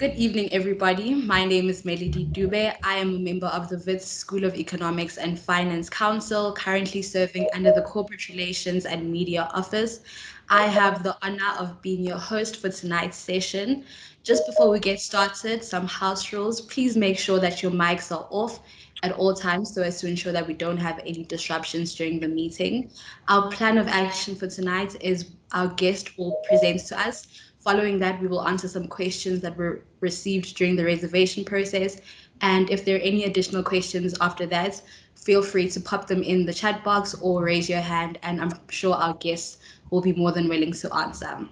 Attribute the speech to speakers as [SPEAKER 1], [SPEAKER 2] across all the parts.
[SPEAKER 1] Good evening, everybody. My name is Melody Dube. I am a member of the Wits School of Economics and Finance Council, currently serving under the Corporate Relations and Media Office. I have the honor of being your host for tonight's session. Just before we get started, some house rules. Please make sure that your mics are off at all times so as to ensure that we don't have any disruptions during the meeting. Our plan of action for tonight is our guest will present to us. Following that, we will answer some questions that were received during the reservation process. And if there are any additional questions after that, feel free to pop them in the chat box or raise your hand, and I'm sure our guests will be more than willing to answer.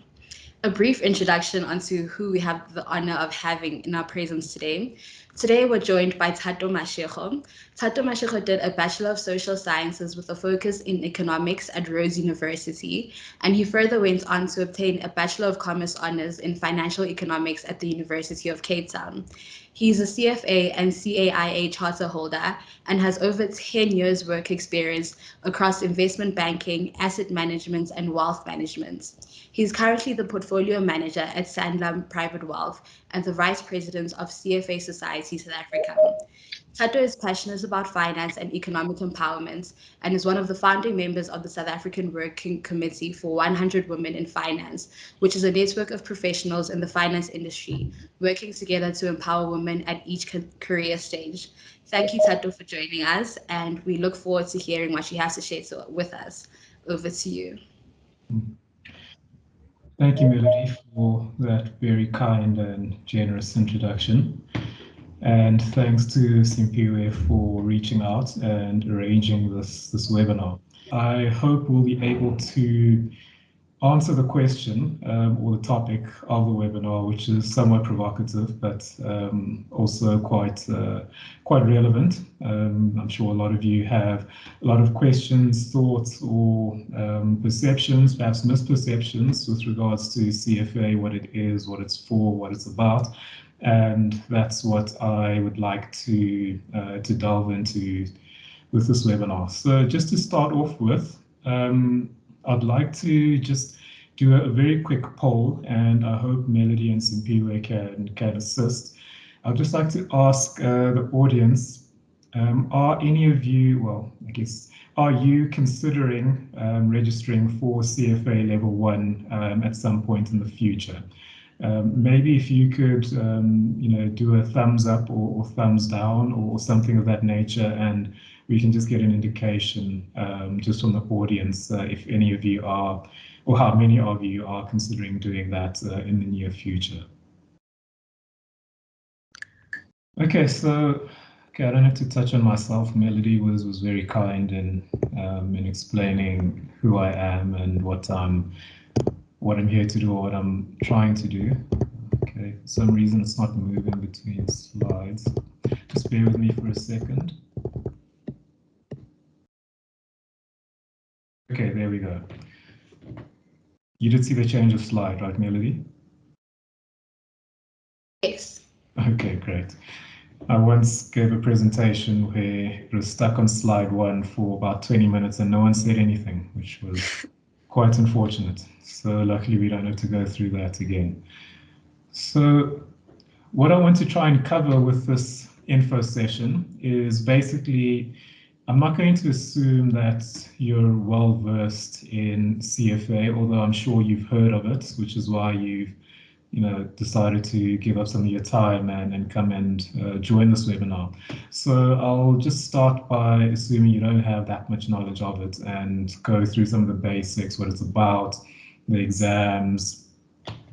[SPEAKER 1] A brief introduction onto who we have the honor of having in our presence today. Today, we're joined by Thato Mashigo. Thato Mashigo did a Bachelor of Social Sciences with a focus in economics at Rhodes University, and he further went on to obtain a Bachelor of Commerce honors in financial economics at the University of Cape Town. He's a CFA and CAIA charter holder and has over 10 years' work experience across investment banking, asset management, and wealth management. He's currently the portfolio manager at Sanlam Private Wealth and the vice president of CFA Society South Africa. Thato is passionate about finance and economic empowerment and is one of the founding members of the South African Working Committee for 100 Women in Finance, which is a network of professionals in the finance industry working together to empower women at each career stage. Thank you, Thato, for joining us, and we look forward to hearing what you have to share with us. Over to you.
[SPEAKER 2] Thank you, Melody, for that very kind and generous introduction. And thanks to Simpiwe for reaching out and arranging this webinar. I hope we'll be able to answer the question or the topic of the webinar, which is somewhat provocative, but also quite relevant. I'm sure a lot of you have a lot of questions, thoughts, or perceptions, perhaps misperceptions with regards to CFA, what it is, what it's for, what it's about. And that's what I would like to delve into with this webinar. So just to start off with, I'd like to just do a very quick poll, and I hope Melody and Simpiwe can assist. I'd just like to ask the audience, are any of you, well, I guess, are you considering registering for CFA Level 1 at some point in the future? Maybe if you could, do a thumbs up or thumbs down or something of that nature, and we can just get an indication just from the audience if any of you are, or how many of you are considering doing that in the near future. Okay, so I don't have to touch on myself. Melody was very kind in explaining who I am and what I'm here to do, or what I'm trying to do. Okay, for some reason it's not moving between slides. Just bear with me for a second. Okay, there we go. You did see the change of slide, right, Melody?
[SPEAKER 1] Yes.
[SPEAKER 2] Okay, great. I once gave a presentation where it was stuck on slide 1 for about 20 minutes and no one said anything, which was quite unfortunate. So luckily we don't have to go through that again. So what I want to try and cover with this info session is basically, I'm not going to assume that you're well versed in CFA, although I'm sure you've heard of it, which is why you've decided to give up some of your time and come and join this webinar. So I'll just start by assuming you don't have that much knowledge of it and go through some of the basics, what it's about, the exams,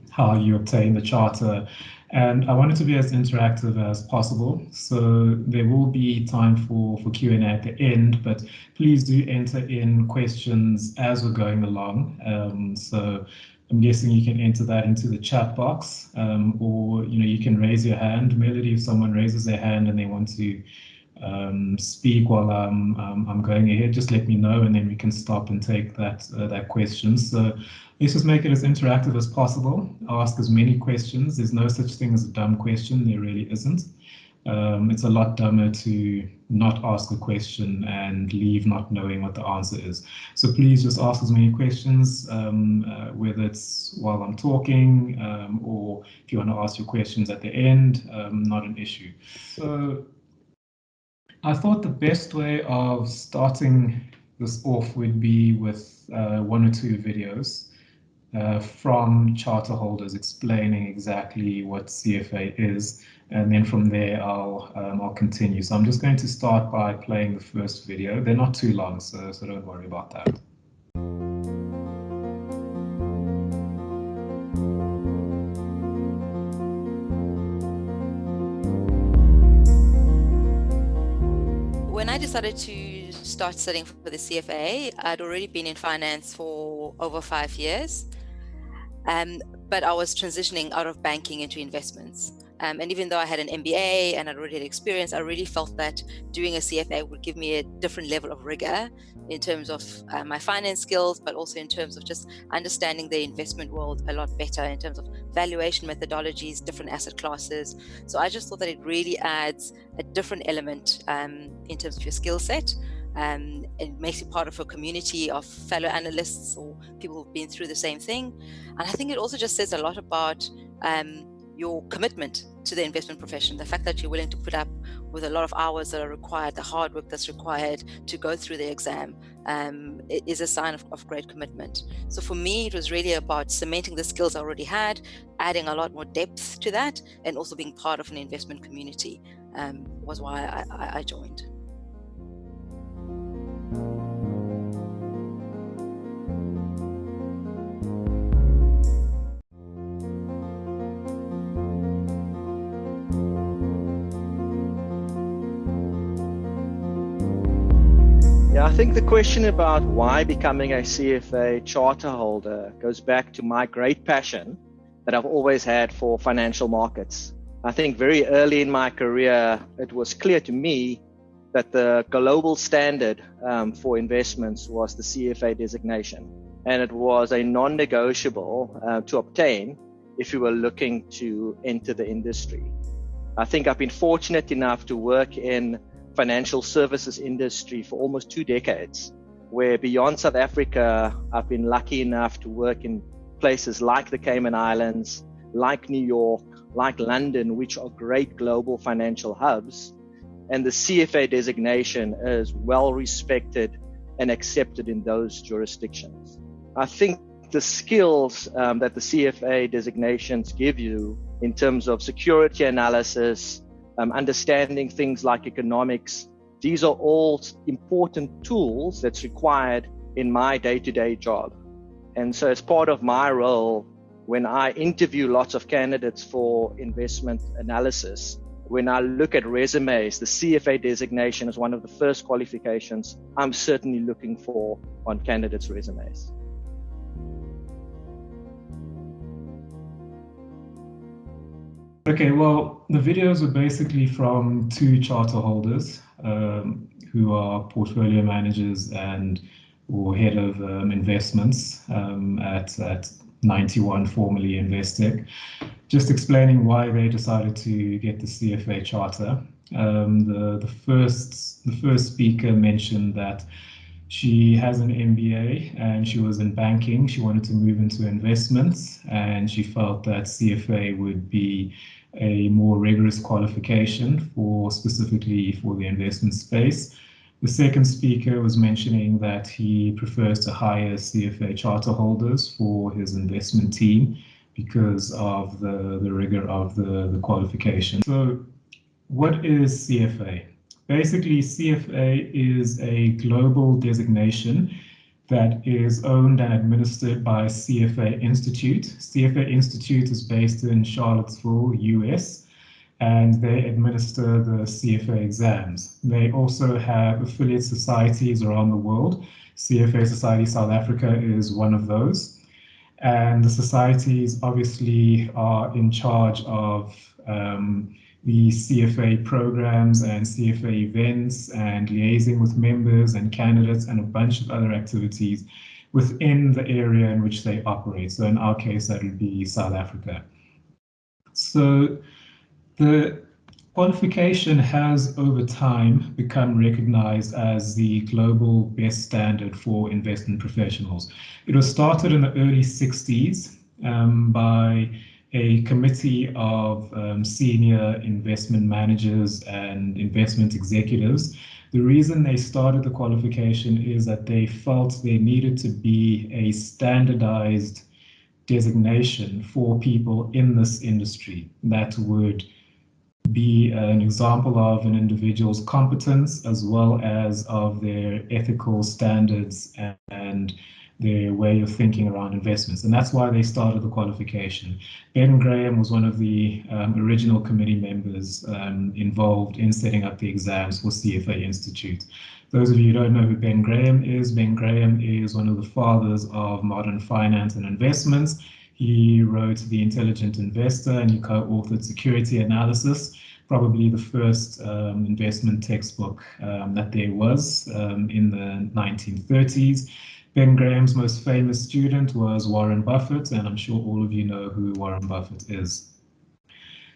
[SPEAKER 2] how you obtain the charter. And I want it to be as interactive as possible. So there will be time for Q&A at the end, but please do enter in questions as we're going along. So I'm guessing you can enter that into the chat box, or you can raise your hand. Melody, if someone raises their hand and they want to speak while I'm going ahead, just let me know, and then we can stop and take that question. So let's just make it as interactive as possible. Ask as many questions. There's no such thing as a dumb question. There really isn't. It's a lot dumber to not ask a question and leave not knowing what the answer is. So please just ask as many questions, whether it's while I'm talking or if you want to ask your questions at the end, not an issue. So I thought the best way of starting this off would be with one or two videos from charter holders explaining exactly what CFA is, and then from there I'll continue. So I'm just going to start by playing the first video. They're not too long, so don't worry about that.
[SPEAKER 3] When I decided to start studying for the CFA, I'd already been in finance for over 5 years, but I was transitioning out of banking into investments. And even though I had an MBA and I'd already had experience, I really felt that doing a CFA would give me a different level of rigor in terms of my finance skills, but also in terms of just understanding the investment world a lot better in terms of valuation methodologies, different asset classes. So I just thought that it really adds a different element in terms of your skill set. It makes you part of a community of fellow analysts or people who've been through the same thing. And I think it also just says a lot about your commitment to the investment profession, the fact that you're willing to put up with a lot of hours that are required, the hard work that's required to go through the exam, it is a sign of great commitment. So for me, it was really about cementing the skills I already had, adding a lot more depth to that, and also being part of an investment community was why I joined.
[SPEAKER 4] Yeah, I think the question about why becoming a CFA charter holder goes back to my great passion that I've always had for financial markets. I think very early in my career, it was clear to me that the global standard for investments was the CFA designation. And it was a non-negotiable to obtain if you were looking to enter the industry. I think I've been fortunate enough to work in financial services industry for almost 2 decades, where beyond South Africa, I've been lucky enough to work in places like the Cayman Islands, like New York, like London, which are great global financial hubs. And the CFA designation is well respected and accepted in those jurisdictions. I think the skills that the CFA designations give you in terms of security analysis, understanding things like economics, these are all important tools that's required in my day-to-day job. And so as part of my role, when I interview lots of candidates for investment analysis, when I look at resumes, the CFA designation is one of the first qualifications I'm certainly looking for on candidates' resumes.
[SPEAKER 2] Okay, well, the videos were basically from 2 charter holders who are portfolio managers and or head of investments at 91, formerly Investec, just explaining why they decided to get the CFA charter. The first speaker mentioned that she has an MBA and she was in banking. She wanted to move into investments and she felt that CFA would be a more rigorous qualification specifically for the investment space. The second speaker was mentioning that he prefers to hire CFA charter holders for his investment team because of the rigor of the qualification. So what is CFA? Basically, CFA is a global designation that is owned and administered by CFA Institute. CFA Institute is based in Charlottesville, US, and they administer the CFA exams. They also have affiliate societies around the world. CFA Society South Africa is one of those. And the societies obviously are in charge of the CFA programs and CFA events and liaising with members and candidates and a bunch of other activities within the area in which they operate. So in our case, that would be South Africa. So the Qualification has over time become recognized as the global best standard for investment professionals. It was started in the early 60s by a committee of senior investment managers and investment executives. The reason they started the qualification is that they felt there needed to be a standardized designation for people in this industry that would be an example of an individual's competence as well as of their ethical standards and their way of thinking around investments. And that's why they started the qualification. Ben Graham was one of the original committee members involved in setting up the exams for CFA Institute. Those of you who don't know who Ben Graham is one of the fathers of modern finance and investments. He wrote The Intelligent Investor and he co-authored Security Analysis, probably the first investment textbook that there was in the 1930s. Ben Graham's most famous student was Warren Buffett, and I'm sure all of you know who Warren Buffett is.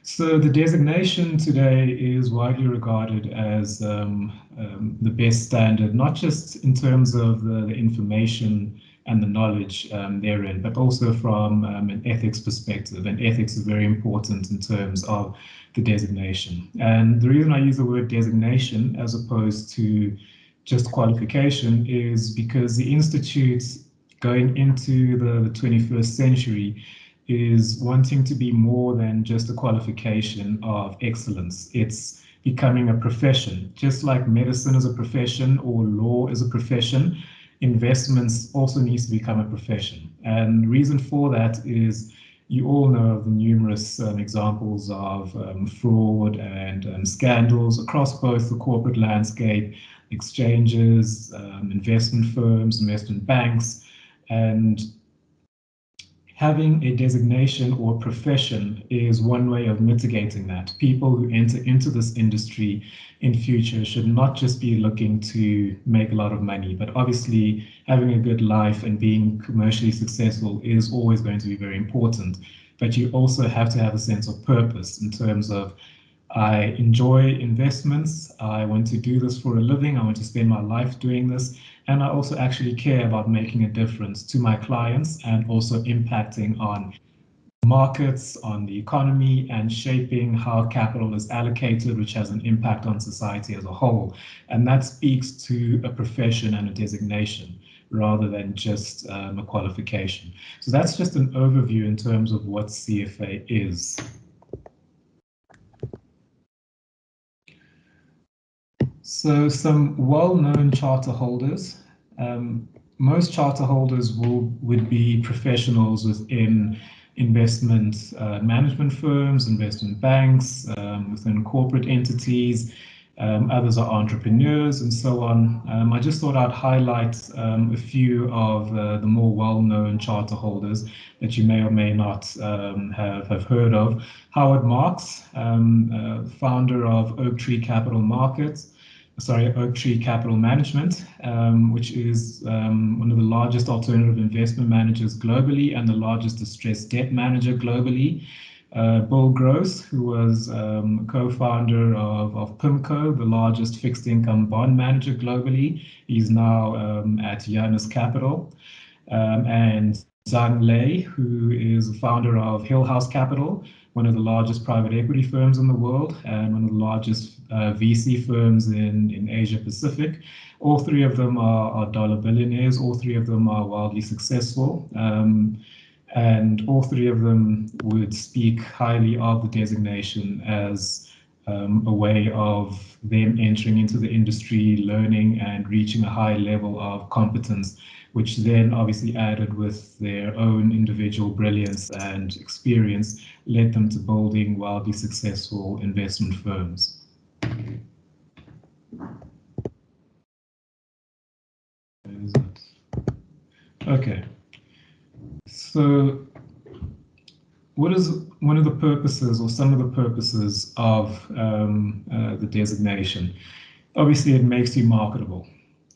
[SPEAKER 2] So the designation today is widely regarded as the best standard, not just in terms of the information and the knowledge therein, but also from an ethics perspective. And ethics is very important in terms of the designation. And the reason I use the word designation as opposed to just qualification is because the Institute going into the 21st century is wanting to be more than just a qualification of excellence. It's becoming a profession. Just like medicine is a profession or law is a profession, investments also needs to become a profession. And the reason for that is you all know of the numerous examples of fraud and scandals across both the corporate landscape, exchanges, investment firms, investment banks, and having a designation or profession is one way of mitigating that. People who enter into this industry in future should not just be looking to make a lot of money, but obviously having a good life and being commercially successful is always going to be very important. But you also have to have a sense of purpose in terms of, I enjoy investments, I want to do this for a living, I want to spend my life doing this, and I also actually care about making a difference to my clients and also impacting on markets, on the economy, and shaping how capital is allocated, which has an impact on society as a whole. And that speaks to a profession and a designation rather than just a qualification. So that's just an overview in terms of what CFA is. So some well-known charter holders. Most charter holders would be professionals within investment management firms, investment banks, within corporate entities. Others are entrepreneurs and so on. I just thought I'd highlight a few of the more well-known charter holders that you may or may not have heard of. Howard Marks, founder of Oaktree Capital Management, which is one of the largest alternative investment managers globally and the largest distressed debt manager globally. Bill Gross, who was co-founder of PIMCO, the largest fixed income bond manager globally. He's now at Janus Capital. And Zhang Lei, who is the founder of Hill House Capital, one of the largest private equity firms in the world and one of the largest VC firms in Asia Pacific. All three of them are dollar billionaires. All three of them are wildly successful. And all three of them would speak highly of the designation as a way of them entering into the industry, learning and reaching a high level of competence, which then obviously added with their own individual brilliance and experience led them to building wildly successful investment firms. Okay. So what is one of the purposes or some of the purposes of the designation? Obviously, it makes you marketable.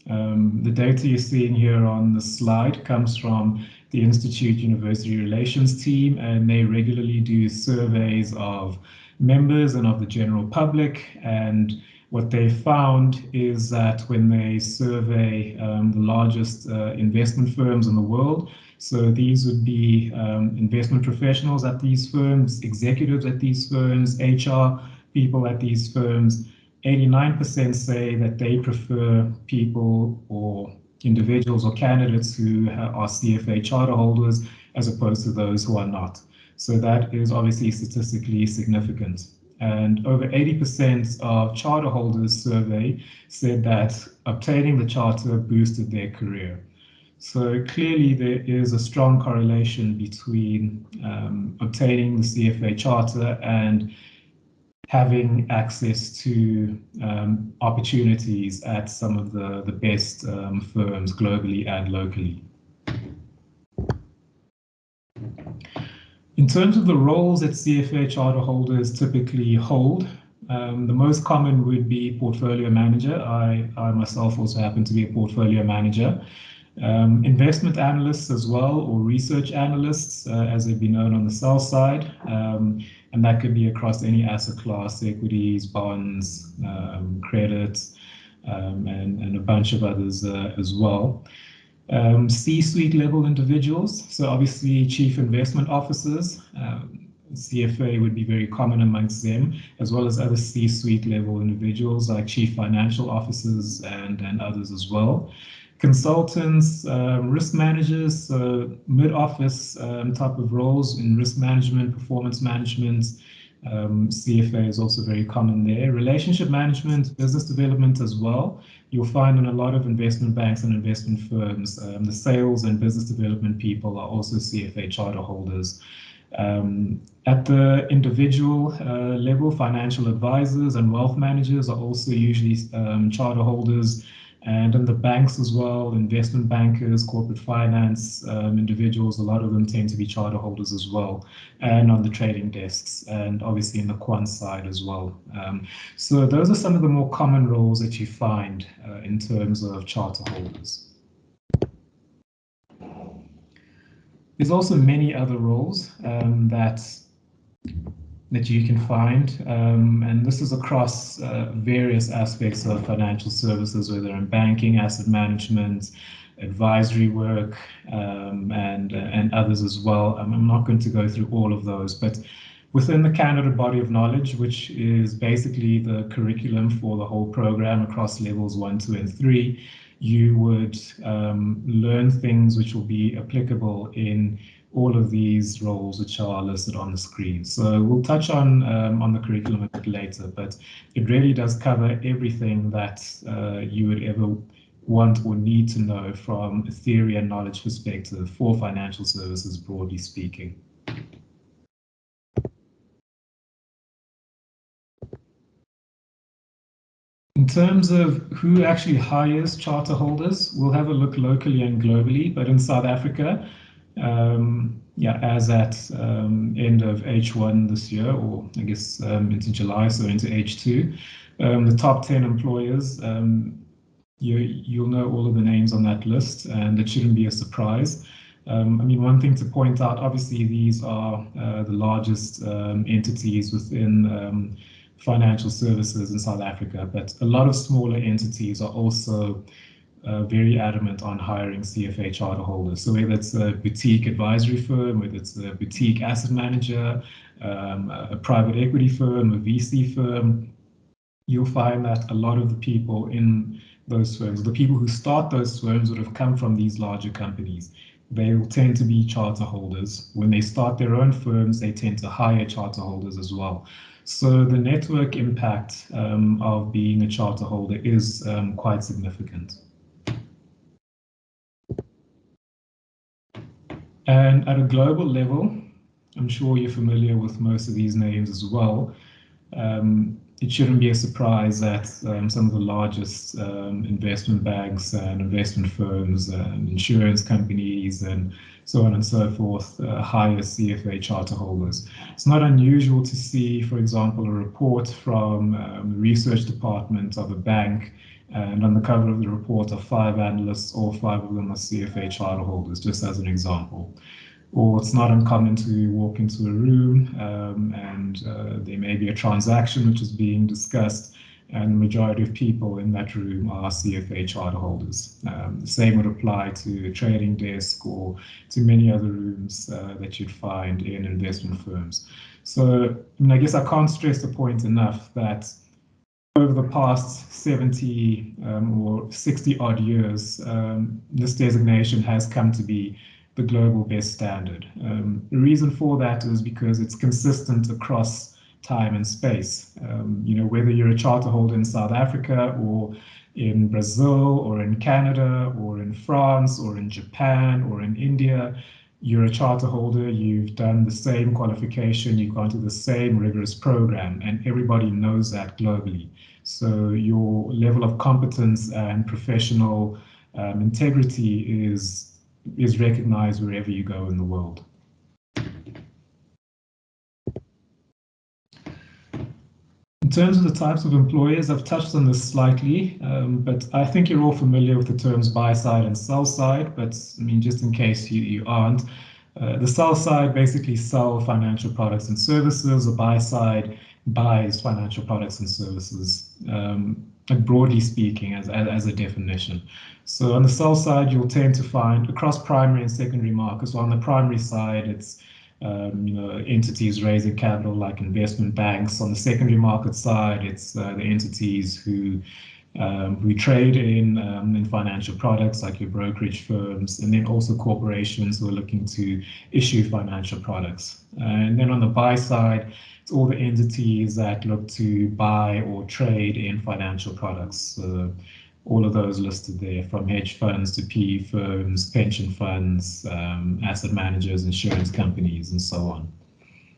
[SPEAKER 2] The data you're seeing here on the slide comes from the Institute University Relations team, and they regularly do surveys of members and of the general public. And what they found is that when they survey the largest investment firms in the world, so these would be investment professionals at these firms, executives at these firms, HR people at these firms, 89% say that they prefer people or individuals or candidates who are CFA charter holders as opposed to those who are not. So that is obviously statistically significant. And over 80% of charter holders surveyed said that obtaining the charter boosted their career. So clearly there is a strong correlation between obtaining the CFA charter and having access to opportunities at some of the best firms globally and locally. In terms of the roles that CFA charter holders typically hold, the most common would be portfolio manager. I myself also happen to be a portfolio manager. Investment analysts as well, or research analysts, as they've been known on the sell side. And that could be across any asset class, equities, bonds, credit, and a bunch of others as well. C-suite level individuals, so obviously chief investment officers, CFA would be very common amongst them, as well as other C-suite level individuals like chief financial officers and others as well. Consultants, risk managers, mid-office type of roles in risk management, performance management. CFA is also very common there. Relationship management, business development as well. You'll find in a lot of investment banks and investment firms, the sales and business development people are also CFA charter holders. At the individual level, financial advisors and wealth managers are also usually charter holders. And in the banks as well, investment bankers, corporate finance individuals, a lot of them tend to be charter holders as well, and on the trading desks, and obviously in the quant side as well. So those are some of the more common roles that you find in terms of charter holders. There's also many other roles that you can find, and this is across various aspects of financial services, whether in banking, asset management, advisory work, and others as well. I'm not going to go through all of those, but within the Canada Body of Knowledge, which is basically the curriculum for the whole program across levels 1, 2, and 3, you would learn things which will be applicable in all of these roles which are listed on the screen. So we'll touch on the curriculum a bit later, but it really does cover everything that you would ever want or need to know from a theory and knowledge perspective for financial services, broadly speaking. In terms of who actually hires charter holders, we'll have a look locally and globally, but in South Africa, as at end of H1 this year, or I guess into July, so into H2, the top 10 employers, you'll know all of the names on that list, and it shouldn't be a surprise. I mean, one thing to point out, obviously these are the largest entities within financial services in South Africa, but a lot of smaller entities are also very adamant on hiring CFA charter holders. So whether it's a boutique advisory firm, whether it's a boutique asset manager, a private equity firm, a VC firm, you'll find that a lot of the people in those firms, the people who start those firms, would have come from these larger companies. They will tend to be charter holders. When they start their own firms, they tend to hire charter holders as well. So the network impact of being a charter holder is quite significant. And at a global level, I'm sure you're familiar with most of these names as well. It shouldn't be a surprise that some of the largest investment banks and investment firms and insurance companies and so on and so forth hire CFA charter holders. It's not unusual to see, for example, a report from the research department of a bank, and on the cover of the report are 5 analysts, all 5 of them are CFA charter holders, just as an example. or it's not uncommon to walk into a room and there may be a transaction which is being discussed, and the majority of people in that room are CFA charter holders. The same would apply to a trading desk or to many other rooms that you'd find in investment firms. So, I guess I can't stress the point enough that over the past 70 or 60 odd years, this designation has come to be the global best standard. The reason for that is because it's consistent across time and space. Whether you're a charter holder in South Africa or in Brazil or in Canada or in France or in Japan or in India, you're a charter holder, you've done the same qualification, you've gone to the same rigorous program, and everybody knows that globally. So your level of competence and professional integrity is recognized wherever you go in the world. In terms of the types of employers, I've touched on this slightly, but I think you're all familiar with the terms buy side and sell side, but just in case you aren't, the sell side basically sell financial products and services, the buy side buys financial products and services, broadly speaking as a definition. So on the sell side, you'll tend to find across primary and secondary markets. So on the primary side, it's entities raising capital like investment banks. On the secondary market side, it's the entities who trade in financial products like your brokerage firms, and then also corporations who are looking to issue financial products. And then on the buy side, it's all the entities that look to buy or trade in financial products. All of those listed there, from hedge funds to PE firms, pension funds, asset managers, insurance companies, and so on.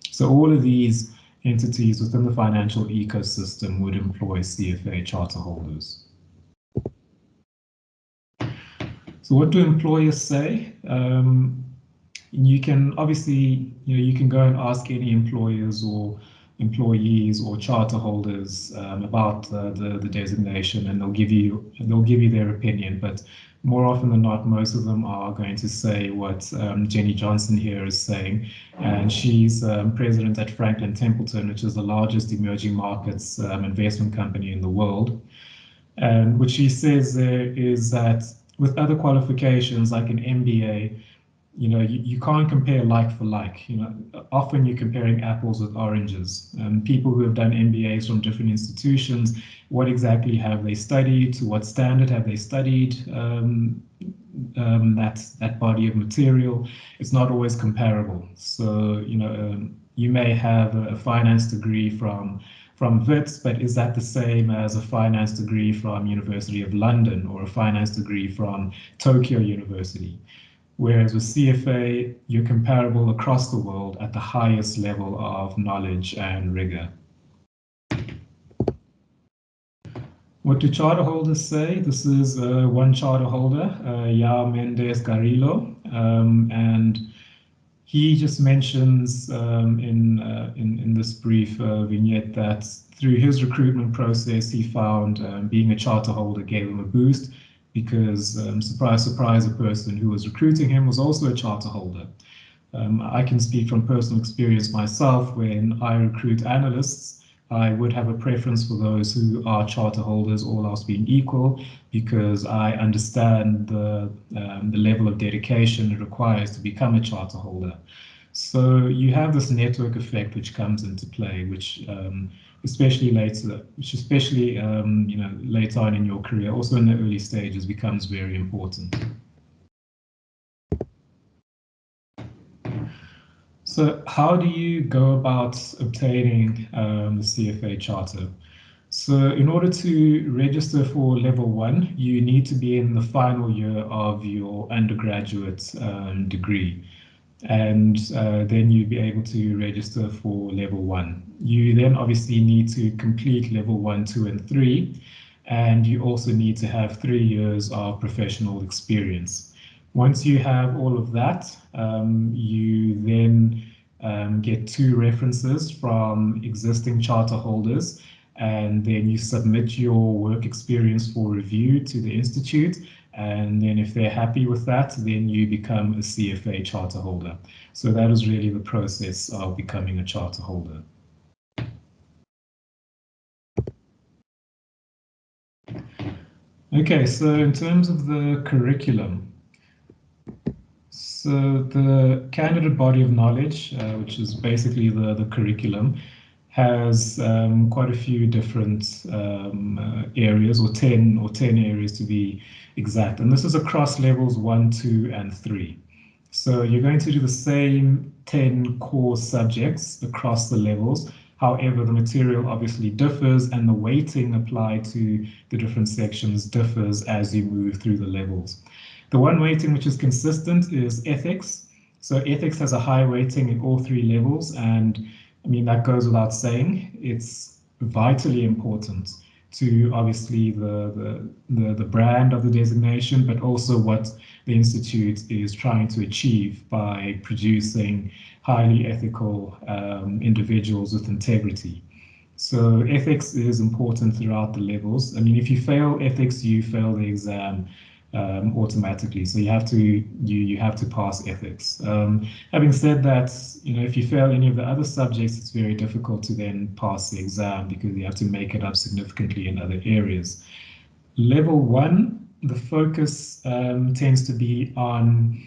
[SPEAKER 2] So all of these entities within the financial ecosystem would employ CFA charter holders. So what do employers say? You can obviously, you can go and ask any employers or employees or charter holders about the designation, and they'll give you their opinion. But more often than not, most of them are going to say what Jenny Johnson here is saying, and she's president at Franklin Templeton, which is the largest emerging markets investment company in the world. And what she says there is that with other qualifications like an MBA, you can't compare like for like. Often you're comparing apples with oranges. People who have done MBAs from different institutions, what exactly have they studied? To what standard have they studied that body of material? It's not always comparable. So you may have a finance degree from WITS, but is that the same as a finance degree from University of London or a finance degree from Tokyo University? Whereas with CFA, you're comparable across the world at the highest level of knowledge and rigor. What do charter holders say? This is one charter holder, Yao Mendes Garillo, and he just mentions in this brief vignette that through his recruitment process, he found being a charter holder gave him a boost, because surprise, surprise, a person who was recruiting him was also a charter holder. I can speak from personal experience myself. When I recruit analysts, I would have a preference for those who are charter holders, all else being equal, because I understand the level of dedication it requires to become a charter holder. So you have this network effect which comes into play, which especially later on in your career, also in the early stages, becomes very important. So how do you go about obtaining the CFA charter? So in order to register for level 1, you need to be in the final year of your undergraduate degree. And then you'll be able to register for level 1. You then obviously need to complete level 1, 2, and 3, and you also need to have 3 years of professional experience. Once you have all of that, you then get 2 references from existing charter holders, and then you submit your work experience for review to the institute. And then if they're happy with that, then you become a CFA charter holder. So that is really the process of becoming a charter holder. Okay, so in terms of the curriculum, so the candidate body of knowledge, which is basically the curriculum, has quite a few different areas, or 10 areas to be exact. And this is across levels 1, 2, and 3. So you're going to do the same 10 core subjects across the levels. However, the material obviously differs, and the weighting applied to the different sections differs as you move through the levels. The one weighting which is consistent is ethics. So ethics has a high weighting in all 3 levels, and I mean, that goes without saying. It's vitally important to obviously the brand of the designation, but also what the Institute is trying to achieve by producing highly ethical individuals with integrity. So ethics is important throughout the levels. I mean, if you fail ethics, you fail the exam automatically. So you have to pass ethics. Having said that, if you fail any of the other subjects, it's very difficult to then pass the exam because you have to make it up significantly in other areas. Level 1, the focus tends to be on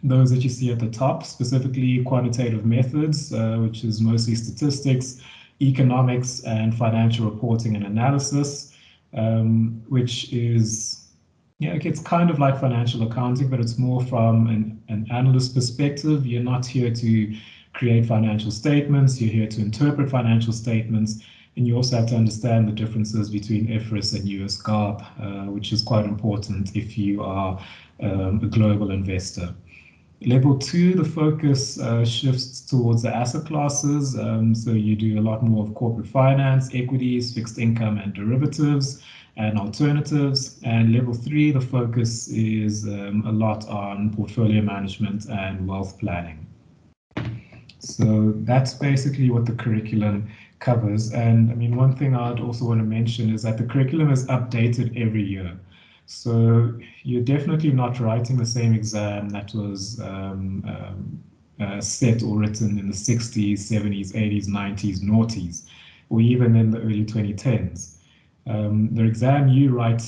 [SPEAKER 2] those that you see at the top, specifically quantitative methods, which is mostly statistics, economics, and financial reporting and analysis, which is, it's kind of like financial accounting, but it's more from an analyst perspective. You're not here to create financial statements, you're here to interpret financial statements, and you also have to understand the differences between IFRS and US GAAP, which is quite important if you are a global investor. Level 2, the focus shifts towards the asset classes. So you do a lot more of corporate finance, equities, fixed income, and derivatives, and alternatives. And level 3, the focus is a lot on portfolio management and wealth planning. So that's basically what the curriculum covers. And I mean, one thing I'd also want to mention is that the curriculum is updated every year. So you're definitely not writing the same exam that was set or written in the 60s, 70s, 80s, 90s, noughties, or even in the early 2010s. The exam you write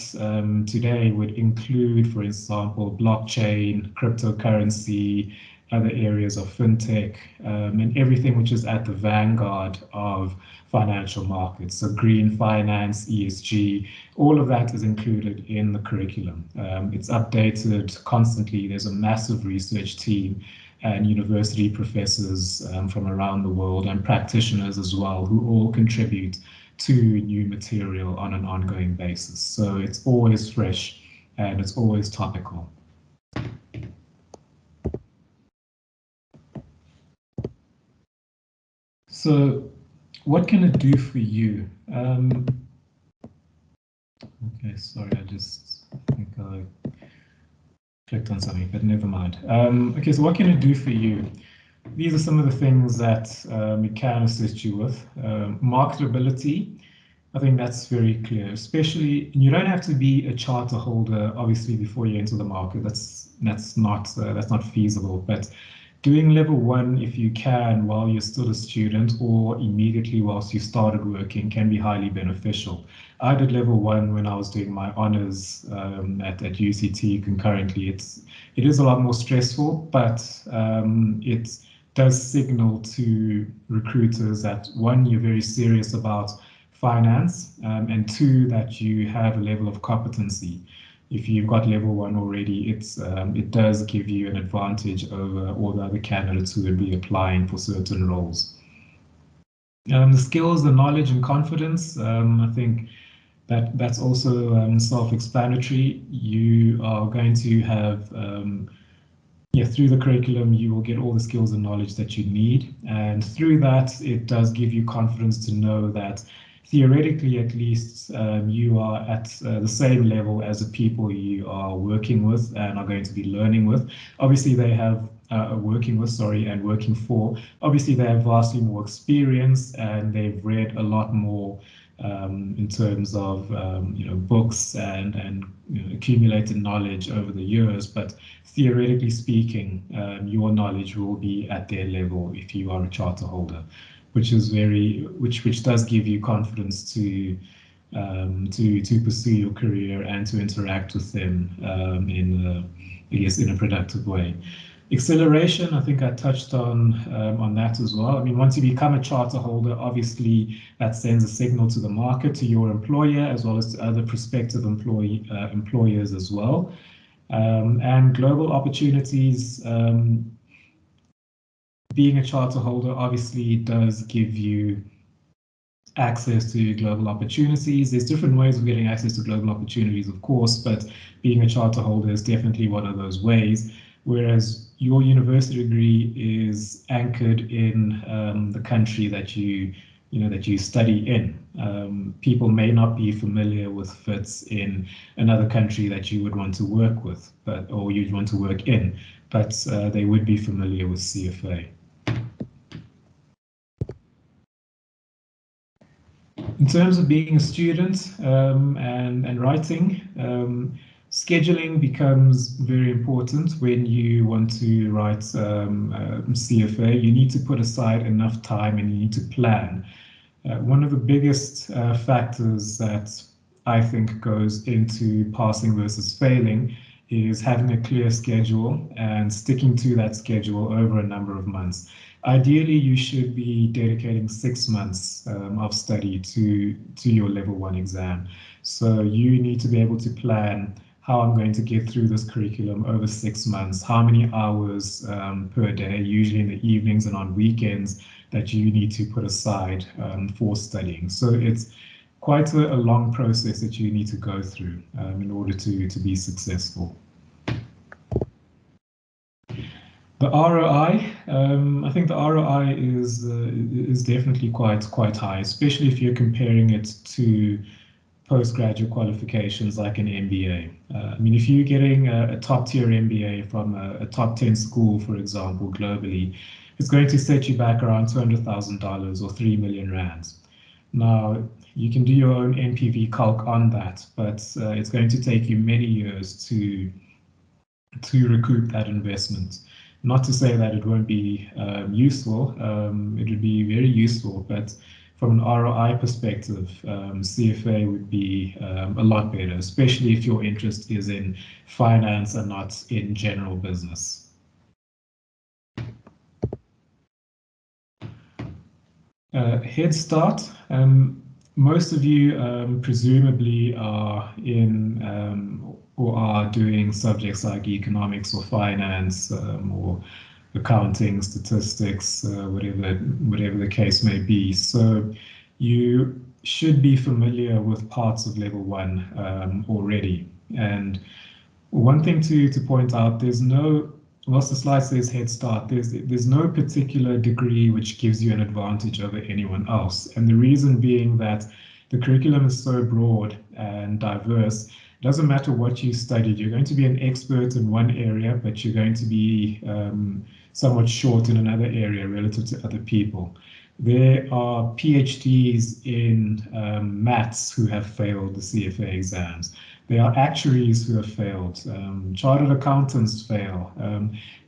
[SPEAKER 2] today would include, for example, blockchain, cryptocurrency, other areas of fintech, and everything which is at the vanguard of financial markets. So green finance, ESG, all of that is included in the curriculum. It's updated constantly. There's a massive research team and university professors from around the world, and practitioners as well, who all contribute to new material on an ongoing basis. So it's always fresh and it's always topical. So what can it do for you? Okay, sorry, I think I clicked on something, but never mind. Okay, so what can it do for you? These are some of the things that it can assist you with. Marketability, I think that's very clear, especially, you don't have to be a charter holder, obviously, before you enter the market. That's not feasible, but doing level 1, if you can, while you're still a student or immediately whilst you started working, can be highly beneficial. I did level 1 when I was doing my honors at UCT concurrently. It is a lot more stressful, but it does signal to recruiters that, 1, you're very serious about finance, and 2, that you have a level of competency. If you've got level 1 already, it does give you an advantage over all the other candidates who would be applying for certain roles. The skills, the knowledge and confidence, I think that's also self-explanatory. You are going to have, through the curriculum, you will get all the skills and knowledge that you need. And through that, it does give you confidence to know that theoretically, at least, you are at the same level as the people you are working with and are going to be learning with. Obviously, they have working for. Obviously, they have vastly more experience and they've read a lot more in terms of books and accumulated knowledge over the years, but theoretically speaking, your knowledge will be at their level if you are a charter holder, which does give you confidence to pursue your career and to interact with them in a productive way. Acceleration, I think I touched on that as well. I mean, once you become a charter holder, obviously that sends a signal to the market, to your employer, as well as to other prospective employers as well. And global opportunities, being a charter holder obviously does give you access to global opportunities. There's different ways of getting access to global opportunities, of course, but being a charter holder is definitely one of those ways. Whereas your university degree is anchored in the country that you study in. People may not be familiar with FITs in another country that you would want to work with, or you'd want to work in, but they would be familiar with CFA. In terms of being a student and writing, scheduling becomes very important when you want to write CFA. You need to put aside enough time and you need to plan. One of the biggest factors that I think goes into passing versus failing is having a clear schedule and sticking to that schedule over a number of months. Ideally, you should be dedicating 6 months of study to your level 1 exam. So you need to be able to plan how I'm going to get through this curriculum over 6 months, how many hours per day, usually in the evenings and on weekends, that you need to put aside for studying. So it's quite a long process that you need to go through in order to be successful. The ROI, I think the ROI is definitely quite high, especially if you're comparing it to postgraduate qualifications like an MBA. I mean, if you're getting a top-tier MBA from a top 10 school, for example, globally, it's going to set you back around $200,000 or 3 million rands. Now, you can do your own NPV calc on that, but it's going to take you many years to recoup that investment. Not to say that it won't be useful, it would be very useful, but from an ROI perspective, CFA would be a lot better, especially if your interest is in finance and not in general business. Head Start. Most of you presumably are in or are doing subjects like economics or finance or accounting, statistics, whatever the case may be. So you should be familiar with parts of level 1 already. And one thing to point out, whilst the slide says Head Start, there's no particular degree which gives you an advantage over anyone else. And the reason being that the curriculum is so broad and diverse. It doesn't matter what you studied, you're going to be an expert in one area, but you're going to be somewhat short in another area relative to other people. There are PhDs in maths who have failed the CFA exams. There are actuaries who have failed. Chartered accountants fail.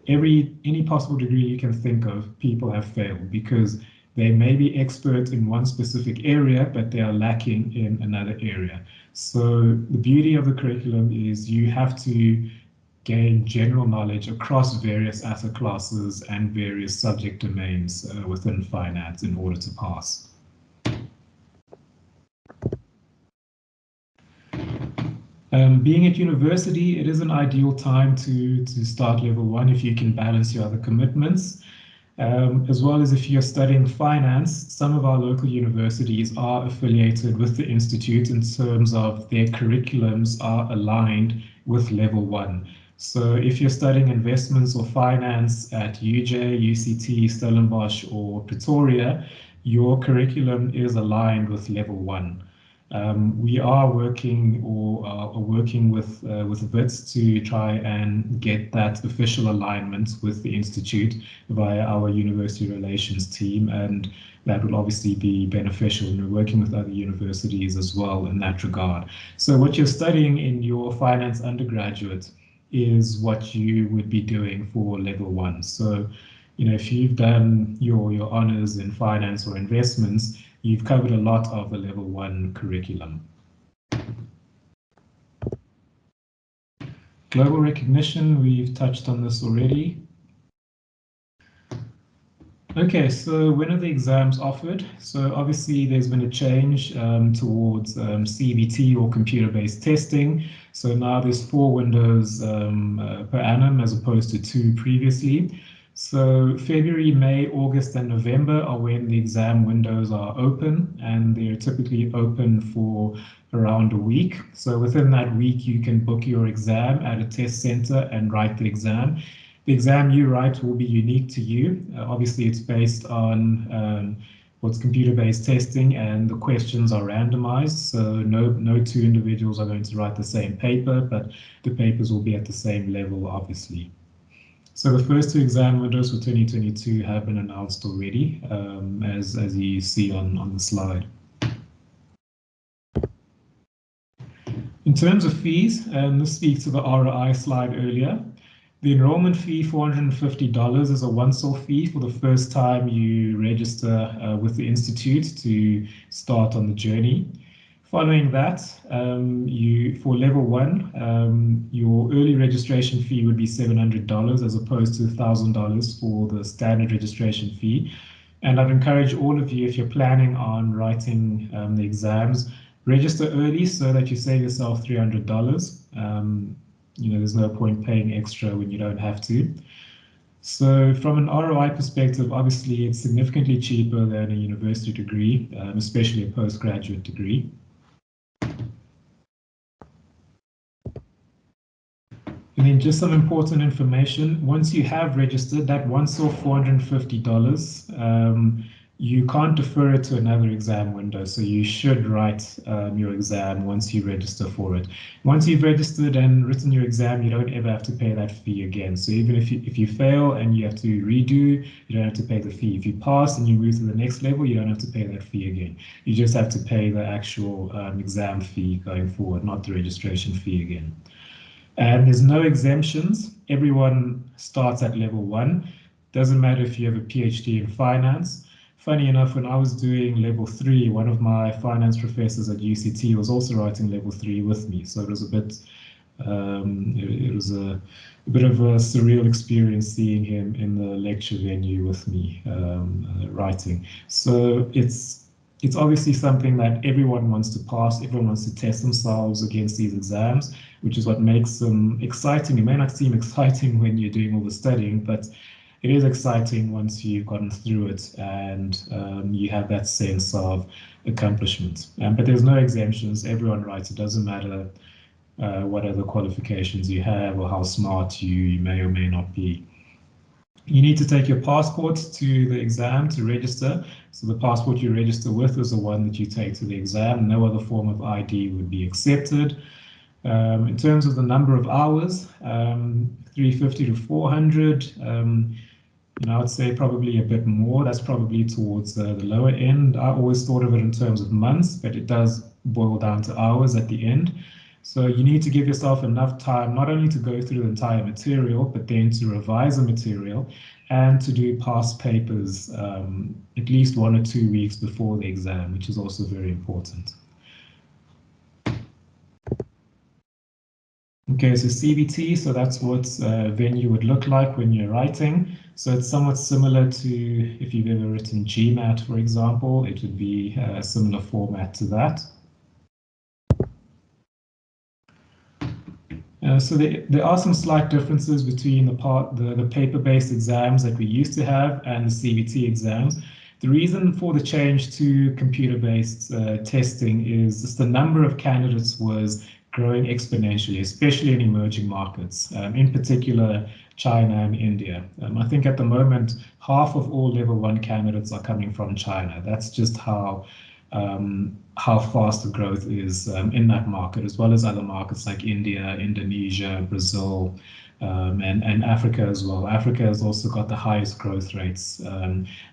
[SPEAKER 2] Any possible degree you can think of, people have failed because they may be expert in one specific area, but they are lacking in another area. So the beauty of the curriculum is you have to gain general knowledge across various asset classes and various subject domains within finance in order to pass. Being at university, it is an ideal time to start level 1 if you can balance your other commitments. As well as if you're studying finance, some of our local universities are affiliated with the institute in terms of their curriculums are aligned with level 1. So if you're studying investments or finance at UJ, UCT, Stellenbosch, or Pretoria, your curriculum is aligned with level 1. We are working with WITS to try and get that official alignment with the Institute via our university relations team, and that will obviously be beneficial. And we're working with other universities as well in that regard. So what you're studying in your finance undergraduate is what you would be doing for level 1. So, if you've done your honors in finance or investments, you've covered a lot of the level 1 curriculum. Global recognition, we've touched on this already. Okay, so when are the exams offered? So obviously there's been a change towards CBT or computer-based testing. So now there's 4 windows per annum as opposed to 2 previously. So February, May, August, and November are when the exam windows are open, and they're typically open for around a week. So within that week, you can book your exam at a test center and write the exam. The exam you write will be unique to you. Obviously, it's based on what's computer-based testing, and the questions are randomized. So no 2 individuals are going to write the same paper, but the papers will be at the same level, obviously. So the first 2 exam windows for 2022 have been announced already, as you see on the slide. In terms of fees, and this speaks to the ROI slide earlier, the enrollment fee, $450, is a once-off fee for the first time you register with the Institute to start on the journey. Following that, for level 1, your early registration fee would be $700 as opposed to $1,000 for the standard registration fee. And I'd encourage all of you, if you're planning on writing the exams, register early so that you save yourself $300. There's no point paying extra when you don't have to. So from an ROI perspective, obviously it's significantly cheaper than a university degree, especially a postgraduate degree. And then just some important information. Once you have registered, that once-off $450, you can't defer it to another exam window. So you should write your exam once you register for it. Once you've registered and written your exam, you don't ever have to pay that fee again. So even if you fail and you have to redo, you don't have to pay the fee. If you pass and you move to the next level, you don't have to pay that fee again. You just have to pay the actual exam fee going forward, not the registration fee again. And there's no exemptions. Everyone starts at level 1. Doesn't matter if you have a PhD in finance. Funny enough, when I was doing level 3, one of my finance professors at UCT was also writing level 3 with me. So it was a bit of a surreal experience seeing him in the lecture venue with me writing. So it's obviously something that everyone wants to pass. Everyone wants to test themselves against these exams, which is what makes them exciting. It may not seem exciting when you're doing all the studying, but it is exciting once you've gotten through it and you have that sense of accomplishment. But there's no exemptions. Everyone writes. It doesn't matter what other qualifications you have or how smart you may or may not be. You need to take your passport to the exam to register. So the passport you register with is the one that you take to the exam. No other form of ID would be accepted. In terms of the number of hours, 350 to 400. I would say probably a bit more. That's probably towards the lower end. I always thought of it in terms of months, but it does boil down to hours at the end. So you need to give yourself enough time, not only to go through the entire material, but then to revise the material and to do past papers at least 1 or 2 weeks before the exam, which is also very important. Okay, so CBT, so that's what venue would look like when you're writing. So it's somewhat similar to if you've ever written GMAT, for example, it would be a similar format to that. So there are some slight differences between the paper-based exams that we used to have and the CBT exams. The reason for the change to computer-based testing is just the number of candidates was growing exponentially, especially in emerging markets, in particular China and India. I think at the moment, half of all level 1 candidates are coming from China. That's just how how fast the growth is in that market, as well as other markets like India, Indonesia, Brazil, and Africa as well. Africa has also got the highest growth rates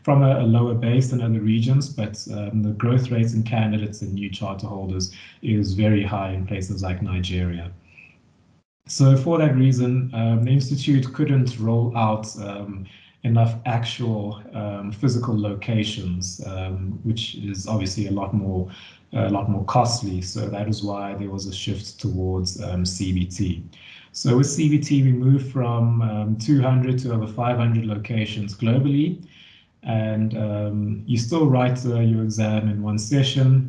[SPEAKER 2] from a lower base than other regions, but the growth rates in candidates and new charter holders is very high in places like Nigeria. So for that reason, the Institute couldn't roll out enough actual physical locations, which is obviously a lot more costly. So that is why there was a shift towards CBT. So with CBT, we moved from 200 to over 500 locations globally. And you still write your exam in one session.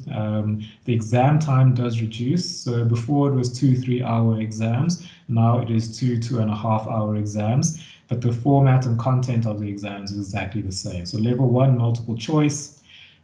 [SPEAKER 2] The exam time does reduce. So before it was 2-3 hour exams. Now it is 2.5 hour exams. But the format and content of the exams is exactly the same. So level 1, multiple choice.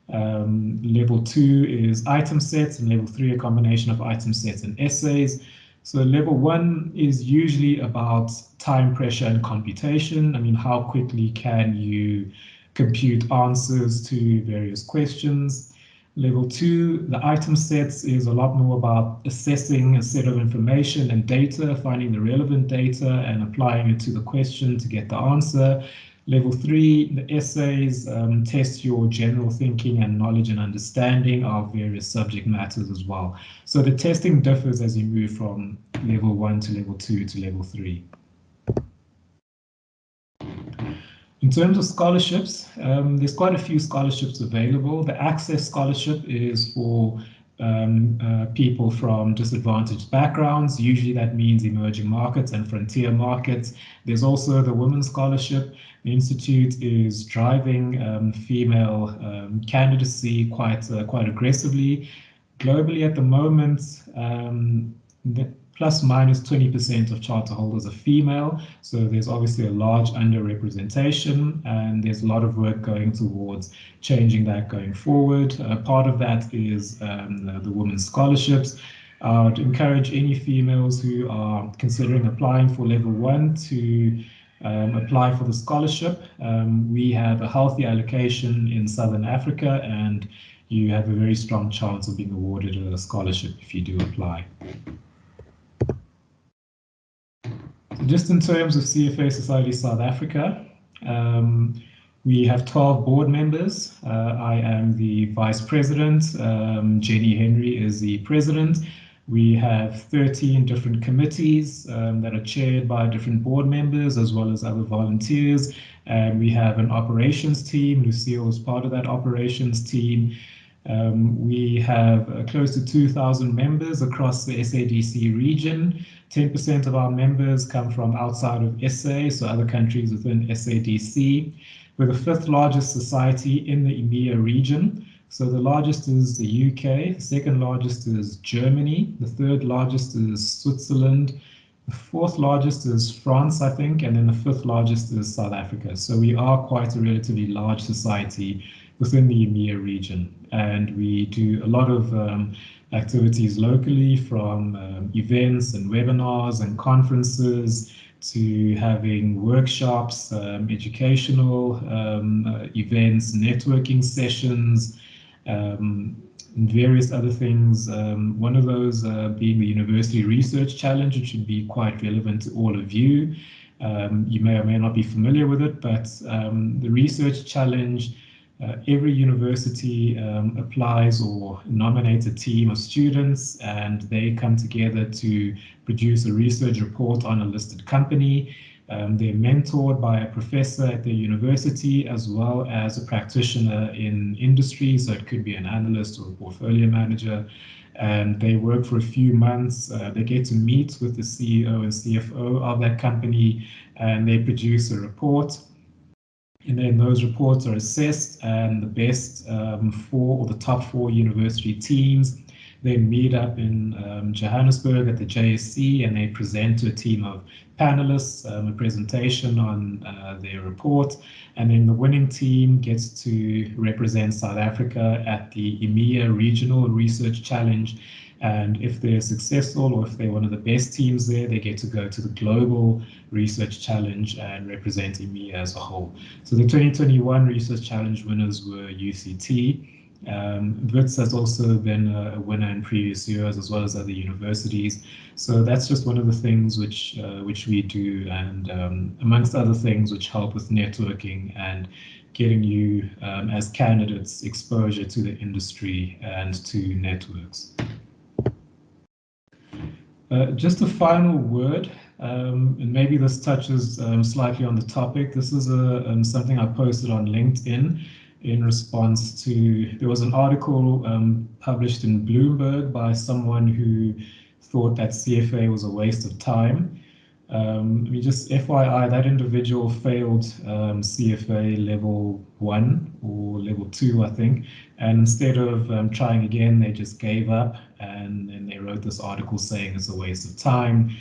[SPEAKER 2] Level 2 is item sets, and level 3, a combination of item sets and essays. So level 1 is usually about time pressure and computation. I mean, how quickly can you compute answers to various questions. Level 2, the item sets, is a lot more about assessing a set of information and data, finding the relevant data and applying it to the question to get the answer. Level 3, the essays, test your general thinking and knowledge and understanding of various subject matters as well. So the testing differs as you move from level 1 to level 2 to level 3. In terms of scholarships, there's quite a few scholarships available. The Access Scholarship is for people from disadvantaged backgrounds. Usually that means emerging markets and frontier markets. There's also the Women's Scholarship. The Institute is driving female candidacy quite aggressively. Globally at the moment, plus minus 20% of charter holders are female. So there's obviously a large underrepresentation, and there's a lot of work going towards changing that going forward. Part of that is the women's scholarships. I would encourage any females who are considering applying for level 1 to apply for the scholarship. We have a healthy allocation in Southern Africa, and you have a very strong chance of being awarded a scholarship if you do apply. Just in terms of CFA Society South Africa, we have 12 board members. I am the vice president. Jenny Henry is the president. We have 13 different committees that are chaired by different board members as well as other volunteers. And we have an operations team. Lucille is part of that operations team. We have close to 2,000 members across the SADC region. 10% of our members come from outside of SA, so other countries within SADC. We're the 5th largest society in the EMEA region. So the largest is the UK, the 2nd largest is Germany, the 3rd largest is Switzerland, the 4th largest is France, I think, and then the 5th largest is South Africa. So we are quite a relatively large society within the EMEA region. And we do a lot of activities locally, from events and webinars and conferences to having workshops, educational events, networking sessions, and various other things. One of those being the University Research Challenge, which should be quite relevant to all of you. You may or may not be familiar with it, but the Research Challenge, every university applies or nominates a team of students, and they come together to produce a research report on a listed company. They're mentored by a professor at their university as well as a practitioner in industry, so it could be an analyst or a portfolio manager. And they work for a few months. They get to meet with the CEO and CFO of that company, and they produce a report. And then those reports are assessed, and the best 4 or the top 4 university teams, they meet up in Johannesburg at the JSC, and they present to a team of panelists a presentation on their report. And then the winning team gets to represent South Africa at the EMEA Regional Research Challenge. And if they're successful, or if they're one of the best teams there, they get to go to the Global Research Challenge and represent EMEA as a whole. So the 2021 Research Challenge winners were UCT. WITS has also been a winner in previous years, as well as other universities. So that's just one of the things which we do, and amongst other things which help with networking and getting you as candidates exposure to the industry and to networks. Just a final word, and maybe this touches slightly on the topic. This is something I posted on LinkedIn in response to, there was an article published in Bloomberg by someone who thought that CFA was a waste of time. Just FYI, that individual failed CFA level 1 or level 2, I think, and instead of trying again, they just gave up, and then they wrote this article saying it's a waste of time,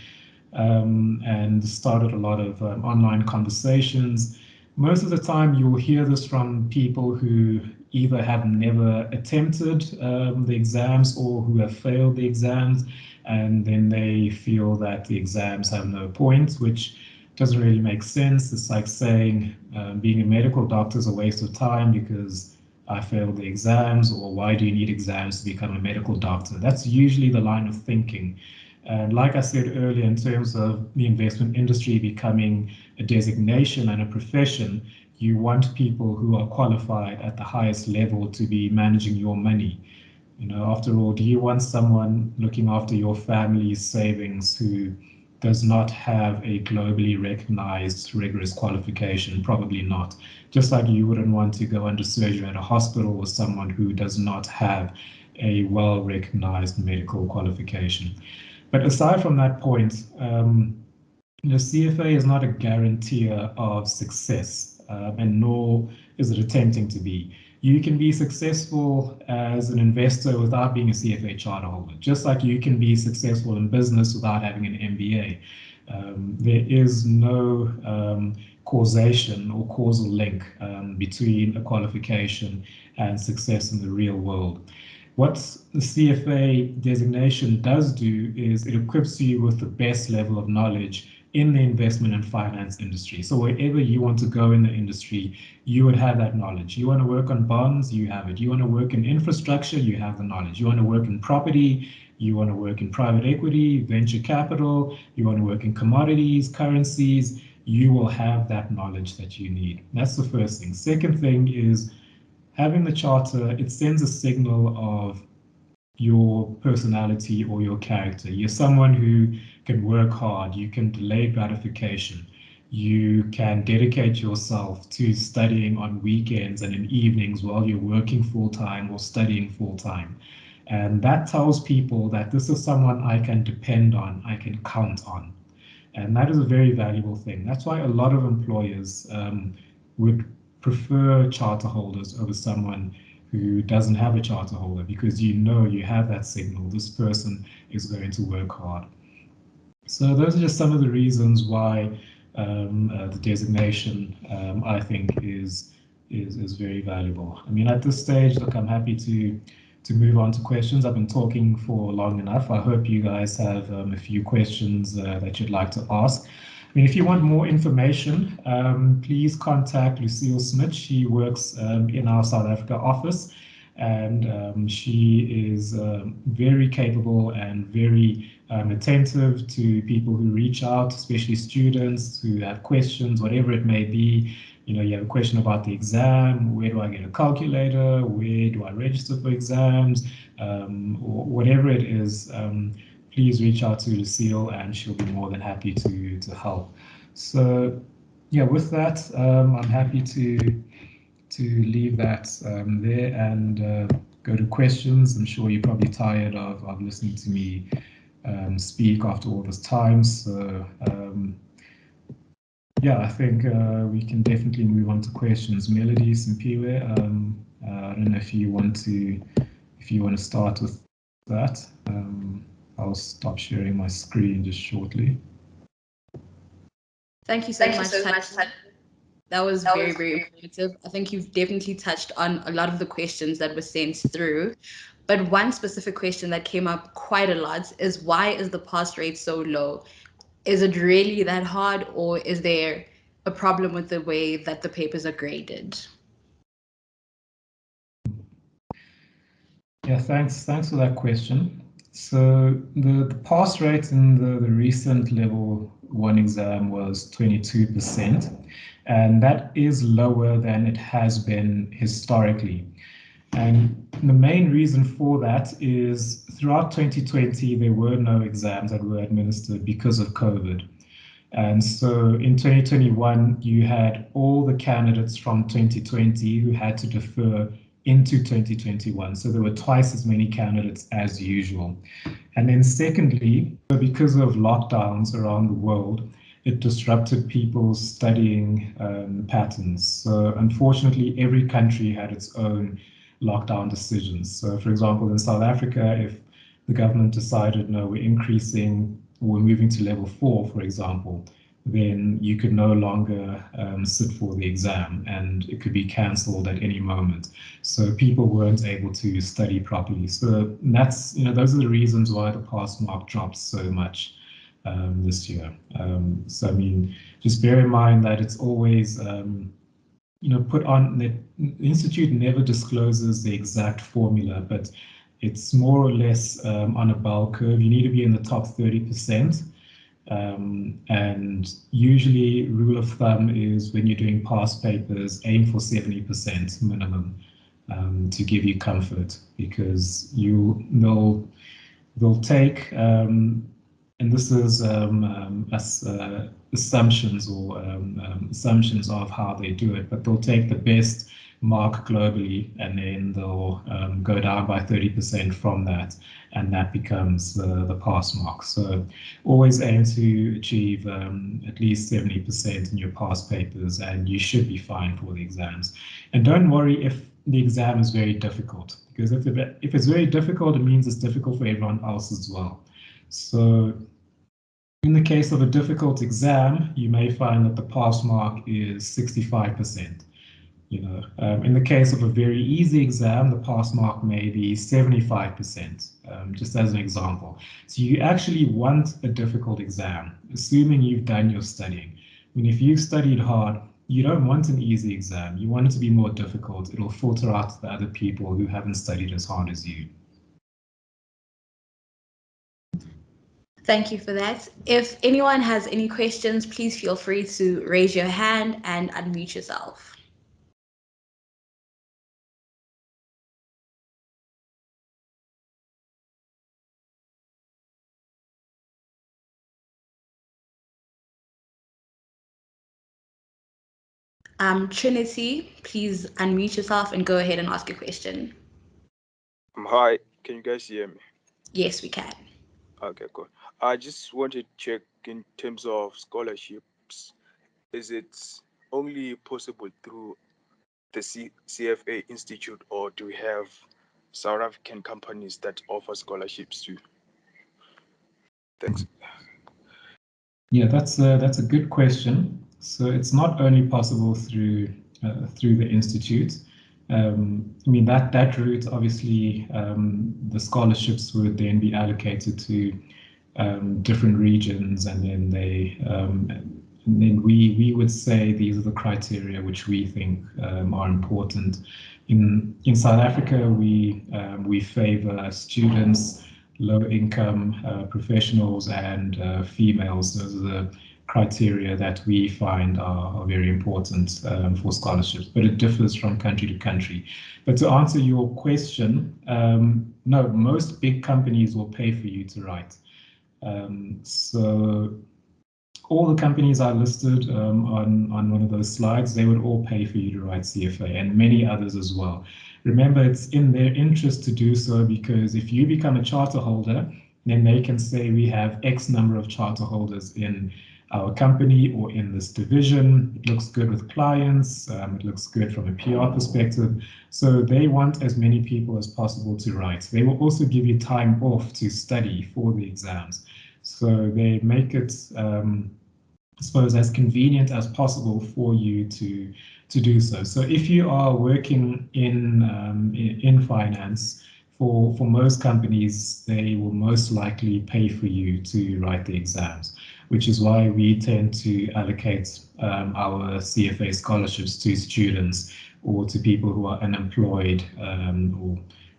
[SPEAKER 2] and started a lot of online conversations. Most of the time, you'll hear this from people who either have never attempted the exams or who have failed the exams, and then they feel that the exams have no point, which doesn't really make sense. It's like saying being a medical doctor is a waste of time because I failed the exams, or why do you need exams to become a medical doctor? That's usually the line of thinking. And like I said earlier, in terms of the investment industry becoming a designation and a profession, you want people who are qualified at the highest level to be managing your money. After all, do you want someone looking after your family's savings who does not have a globally recognized rigorous qualification? Probably not. Just like you wouldn't want to go under surgery at a hospital with someone who does not have a well-recognized medical qualification. But aside from that point, CFA is not a guarantor of success, and nor is it attempting to be. You can be successful as an investor without being a CFA charter holder, just like you can be successful in business without having an MBA. There is no causation or causal link between a qualification and success in the real world. What the CFA designation does do is it equips you with the best level of knowledge in the investment and finance industry. So wherever you want to go in the industry, you would have that knowledge. You want to work on bonds, you have it. You want to work in infrastructure, you have the knowledge. You want to work in property, you want to work in private equity, venture capital, you want to work in commodities, currencies, you will have that knowledge that you need. That's the first thing. Second thing is, having the charter, it sends a signal of your personality or your character. You're someone who can work hard, you can delay gratification, you can dedicate yourself to studying on weekends and in evenings while you're working full-time or studying full-time. And that tells people that this is someone I can depend on, I can count on. And that is a very valuable thing. That's why a lot of employers would prefer charter holders over someone who doesn't have a charter holder, because you have that signal, this person is going to work hard. So those are just some of the reasons why the designation I think is very valuable. At this stage, look, I'm happy to move on to questions. I've been talking for long enough. I hope you guys have a few questions that you'd like to ask. If you want more information, please contact Lucille Smith. She works in our South Africa office, and she is very capable and very attentive to people who reach out, especially students who have questions, whatever it may be. You have a question about the exam, where do I get a calculator, where do I register for exams, or whatever it is. Please reach out to Lucille and she'll be more than happy to help. So yeah, with that, I'm happy to leave that there and go to questions. I'm sure you're probably tired of listening to me speak after all this time. So yeah, I think we can definitely move on to questions. Melody, Simpiwe, I don't know if you want to start with that. I'll stop sharing my screen just shortly.
[SPEAKER 1] Thank you so much. That was very, very informative. I think you've definitely touched on a lot of the questions that were sent through. But one specific question that came up quite a lot is, why is the pass rate so low? Is it really that hard, or is there a problem with the way that the papers are graded?
[SPEAKER 2] Yeah, thanks for that question. So the pass rate in the recent level 1 exam was 22%, and that is lower than it has been historically. And the main reason for that is throughout 2020, there were no exams that were administered because of COVID. And so in 2021, you had all the candidates from 2020 who had to defer into 2021. So there were twice as many candidates as usual. And then secondly, because of lockdowns around the world, it disrupted people's studying patterns. So unfortunately, every country had its own lockdown decisions. So for example, in South Africa, if the government decided, no, we're increasing, or we're moving to level 4, for example, then you could no longer sit for the exam and it could be cancelled at any moment. So people weren't able to study properly. So that's, those are the reasons why the pass mark dropped so much this year. So I mean, just bear in mind that it's always put on, the institute never discloses the exact formula, but it's more or less on a bell curve. You need to be in the top 30%. And usually rule of thumb is when you're doing past papers, aim for 70% minimum to give you comfort, because they'll take, and this is assumptions or assumptions of how they do it, but they'll take the best mark globally and then they'll go down by 30% from that, and that becomes the pass mark. So always aim to achieve at least 70% in your past papers, and you should be fine for the exams. And don't worry if the exam is very difficult, because if it's very difficult, it means it's difficult for everyone else as well. So in the case of a difficult exam, you may find that the pass mark is 65%. In the case of a very easy exam, the pass mark may be 75%, just as an example. So you actually want a difficult exam, assuming you've done your studying. I mean, if you've studied hard, you don't want an easy exam. You want it to be more difficult. It'll filter out the other people who haven't studied as hard as you.
[SPEAKER 1] Thank you for that. If anyone has any questions, please feel free to raise your hand and unmute yourself. Trinity, please unmute yourself and go ahead and ask your question.
[SPEAKER 5] Hi, can you guys hear me?
[SPEAKER 1] Yes, we can.
[SPEAKER 5] Okay, cool. I just wanted to check in terms of scholarships. Is it only possible through the CFA Institute, or do we have South African companies that offer scholarships too? Thanks.
[SPEAKER 2] Yeah, that's a good question. So it's not only possible through the institute. I mean, that route, obviously, the scholarships would then be allocated to different regions, and then we would say these are the criteria which we think are important. In South Africa, we favor students, low-income professionals, and females. Those are the criteria that we find are very important for scholarships, but it differs from country to country. But to answer your question, no, most big companies will pay for you to write. So all the companies I listed on one of those slides, they would all pay for you to write CFA, and many others as well. Remember, it's in their interest to do so, because if you become a charter holder, then they can say we have X number of charter holders in our company or in this division. It looks good with clients. It looks good from a PR perspective. So they want as many people as possible to write. They will also give you time off to study for the exams. So they make it, I suppose, as convenient as possible for you to do so. So if you are working in finance, for most companies, they will most likely pay for you to write the exams, which is why we tend to allocate our CFA scholarships to students or to people who are unemployed or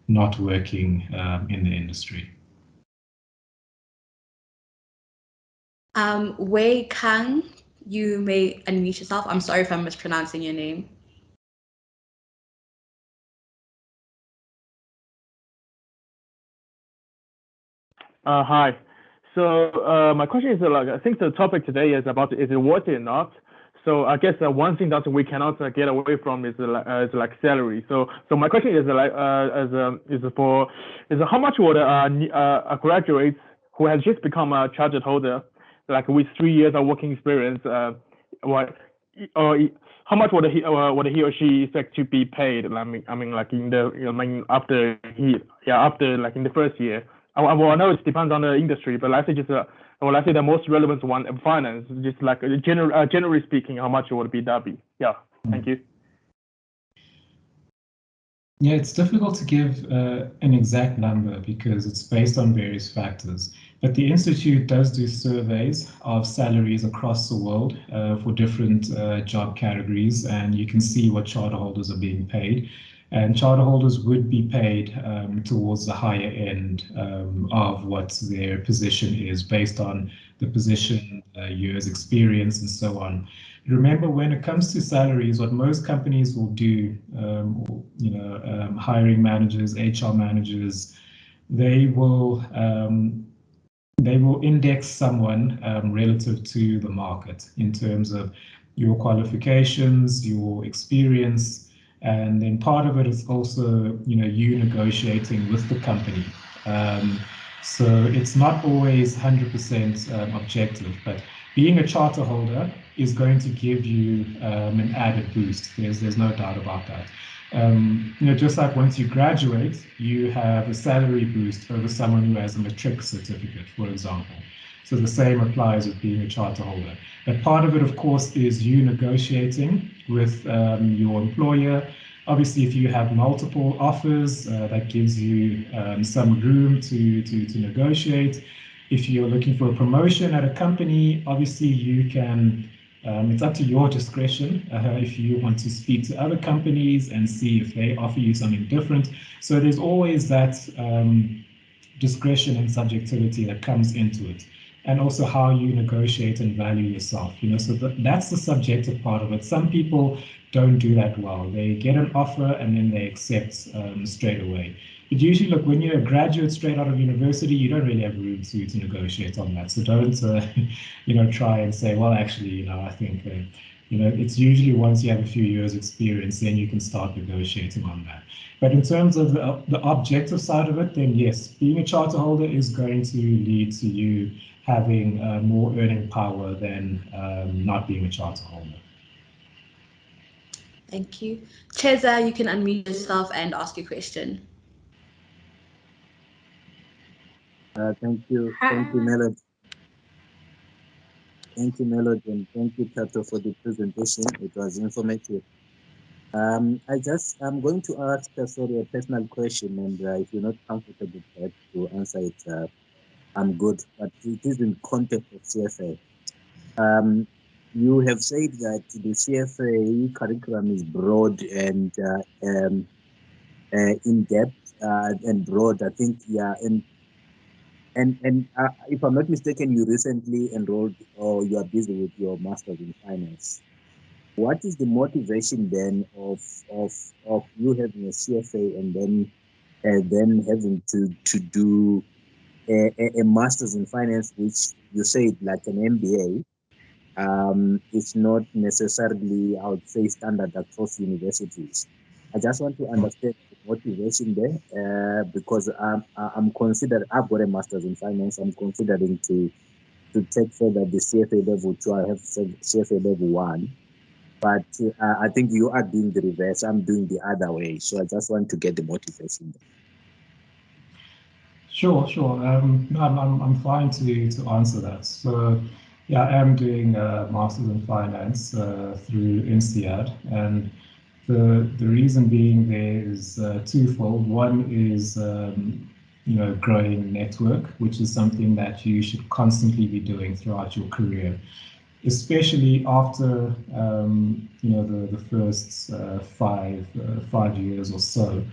[SPEAKER 2] not working in the industry.
[SPEAKER 1] Wei Kang, you may unmute yourself. I'm sorry if I'm mispronouncing your name.
[SPEAKER 6] Hi. So my question is I think the topic today is about is it worth it or not? So I guess one thing that we cannot get away from is salary. So my question is how much would a graduate who has just become a chartered holder, like with 3 years of working experience, how much would he or she expect to be paid? After like in the first year. I know it depends on the industry, but let's say the most relevant one, finance, just like generally speaking, how much would that be? Yeah, thank you.
[SPEAKER 2] Yeah, it's difficult to give an exact number because it's based on various factors. But the Institute does do surveys of salaries across the world for different job categories, and you can see what charter holders are being paid. And charter holders would be paid towards the higher end of what their position is based on the position, years experience, and so on. Remember, when it comes to salaries, what most companies will do, hiring managers, HR managers, they will index someone relative to the market in terms of your qualifications, your experience, and then part of it is also, you negotiating with the company. So it's not always 100% objective, but being a charter holder is going to give you an added boost. There's no doubt about that. Just like once you graduate, you have a salary boost over someone who has a matric certificate, for example. So the same applies with being a charter holder. But part of it, of course, is you negotiating with your employer. Obviously, if you have multiple offers, that gives you some room to negotiate. If you're looking for a promotion at a company, obviously you can, it's up to your discretion if you want to speak to other companies and see if they offer you something different. So there's always that discretion and subjectivity that comes into it. And also how you negotiate and value yourself, so that's the subjective part of it. Some people don't do that well. They get an offer and then they accept straight away. But usually, look, when you're a graduate straight out of university, you don't really have room to negotiate on that. So don't, try and say, well, actually, I think, it's usually once you have a few years experience, then you can start negotiating on that. But in terms of the objective side of it, then yes, being a charter holder is going to lead to you having more earning power than not being a charter holder.
[SPEAKER 1] Thank you. Cheza, you can unmute yourself and ask your question.
[SPEAKER 7] Thank you, Melody. Thank you, Melody, and thank you, Thato, for the presentation. It was informative. I'm going to ask a personal question, and if you're not comfortable to answer it, I'm good. But it is in context of CFA. You have said that the CFA curriculum is broad and in depth and broad. I think, yeah, and if I'm not mistaken, you recently enrolled or you are busy with your master's in finance. What is the motivation then of you having a CFA and then having to do a master's in finance, which you said like an MBA? It's not necessarily, I would say, standard across universities. I just want to understand the motivation there because I've got a master's in finance. I'm considering to take further the CFA level 2. I have CFA level 1. But I think you are doing the reverse. I'm doing the other way. So I just want to get the motivation there.
[SPEAKER 2] Sure. I'm fine to answer that. So, yeah, I am doing a master's in finance through INSEAD, and the reason being there is twofold. One is growing network, which is something that you should constantly be doing throughout your career, especially after the first 5 years or so.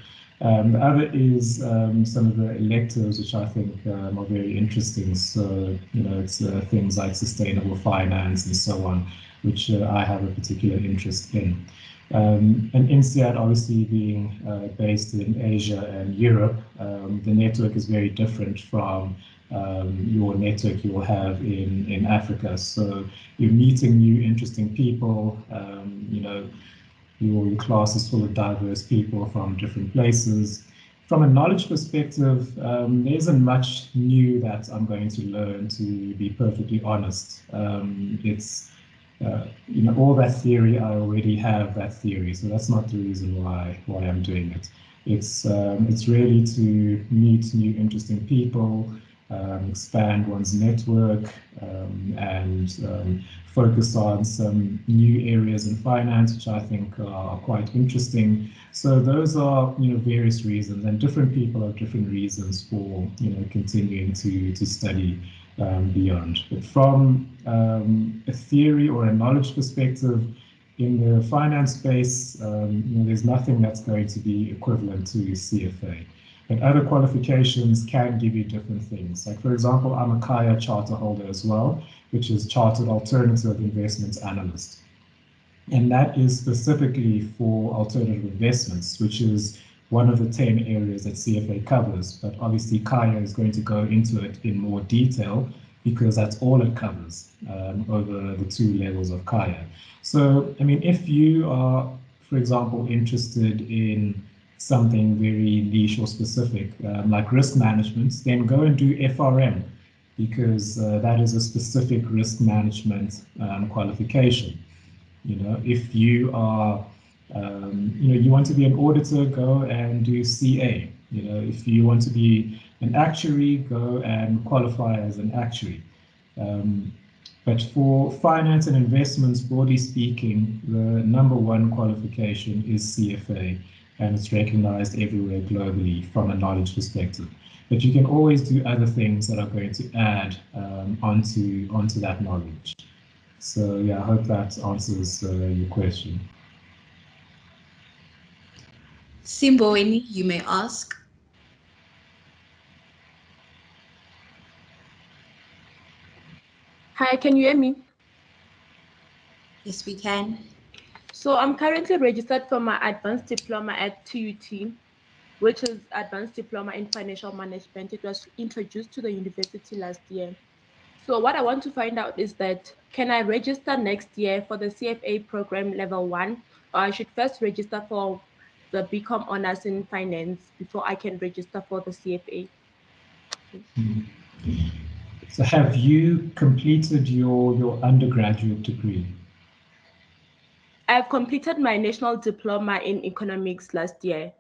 [SPEAKER 2] The other is some of the electives, which I think are very interesting. So, it's things like sustainable finance and so on, which I have a particular interest in. And INSEAD, obviously being based in Asia and Europe, the network is very different from your network you will have in Africa. So you're meeting new interesting people, your class is full of diverse people from different places. From a knowledge perspective, there isn't much new that I'm going to learn, to be perfectly honest. It's all that theory, I already have that theory, so that's not the reason why I'm doing it. It's really to meet new interesting people, expand one's network, and focus on some new areas in finance, which I think are quite interesting. So those are various reasons, and different people have different reasons for continuing to study beyond. But from a theory or a knowledge perspective, in the finance space, there's nothing that's going to be equivalent to CFA. And other qualifications can give you different things. Like, for example, I'm a CAIA charter holder as well, which is Chartered Alternative Investments Analyst. And that is specifically for alternative investments, which is one of the 10 areas that CFA covers. But obviously, CAIA is going to go into it in more detail because that's all it covers over the 2 levels of CAIA. So, I mean, if you are, for example, interested in something very niche or specific, like risk management, then go and do FRM, because that is a specific risk management qualification. If you are, you want to be an auditor, go and do CA. If you want to be an actuary, go and qualify as an actuary. But for finance and investments, broadly speaking, the #1 qualification is CFA, and it's recognized everywhere globally from a knowledge perspective. But you can always do other things that are going to add onto that knowledge. So yeah, I hope that answers your question.
[SPEAKER 1] Simboweni, you may ask.
[SPEAKER 8] Hi, can you hear me?
[SPEAKER 1] Yes, we can.
[SPEAKER 8] So I'm currently registered for my advanced diploma at TUT, which is Advanced Diploma in Financial Management. It was introduced to the university last year. So what I want to find out is that, can I register next year for the CFA program level 1, or I should first register for the BCom honors in finance before I can register for the CFA?
[SPEAKER 2] So have you completed your undergraduate degree?
[SPEAKER 8] I've completed my national diploma in economics last year.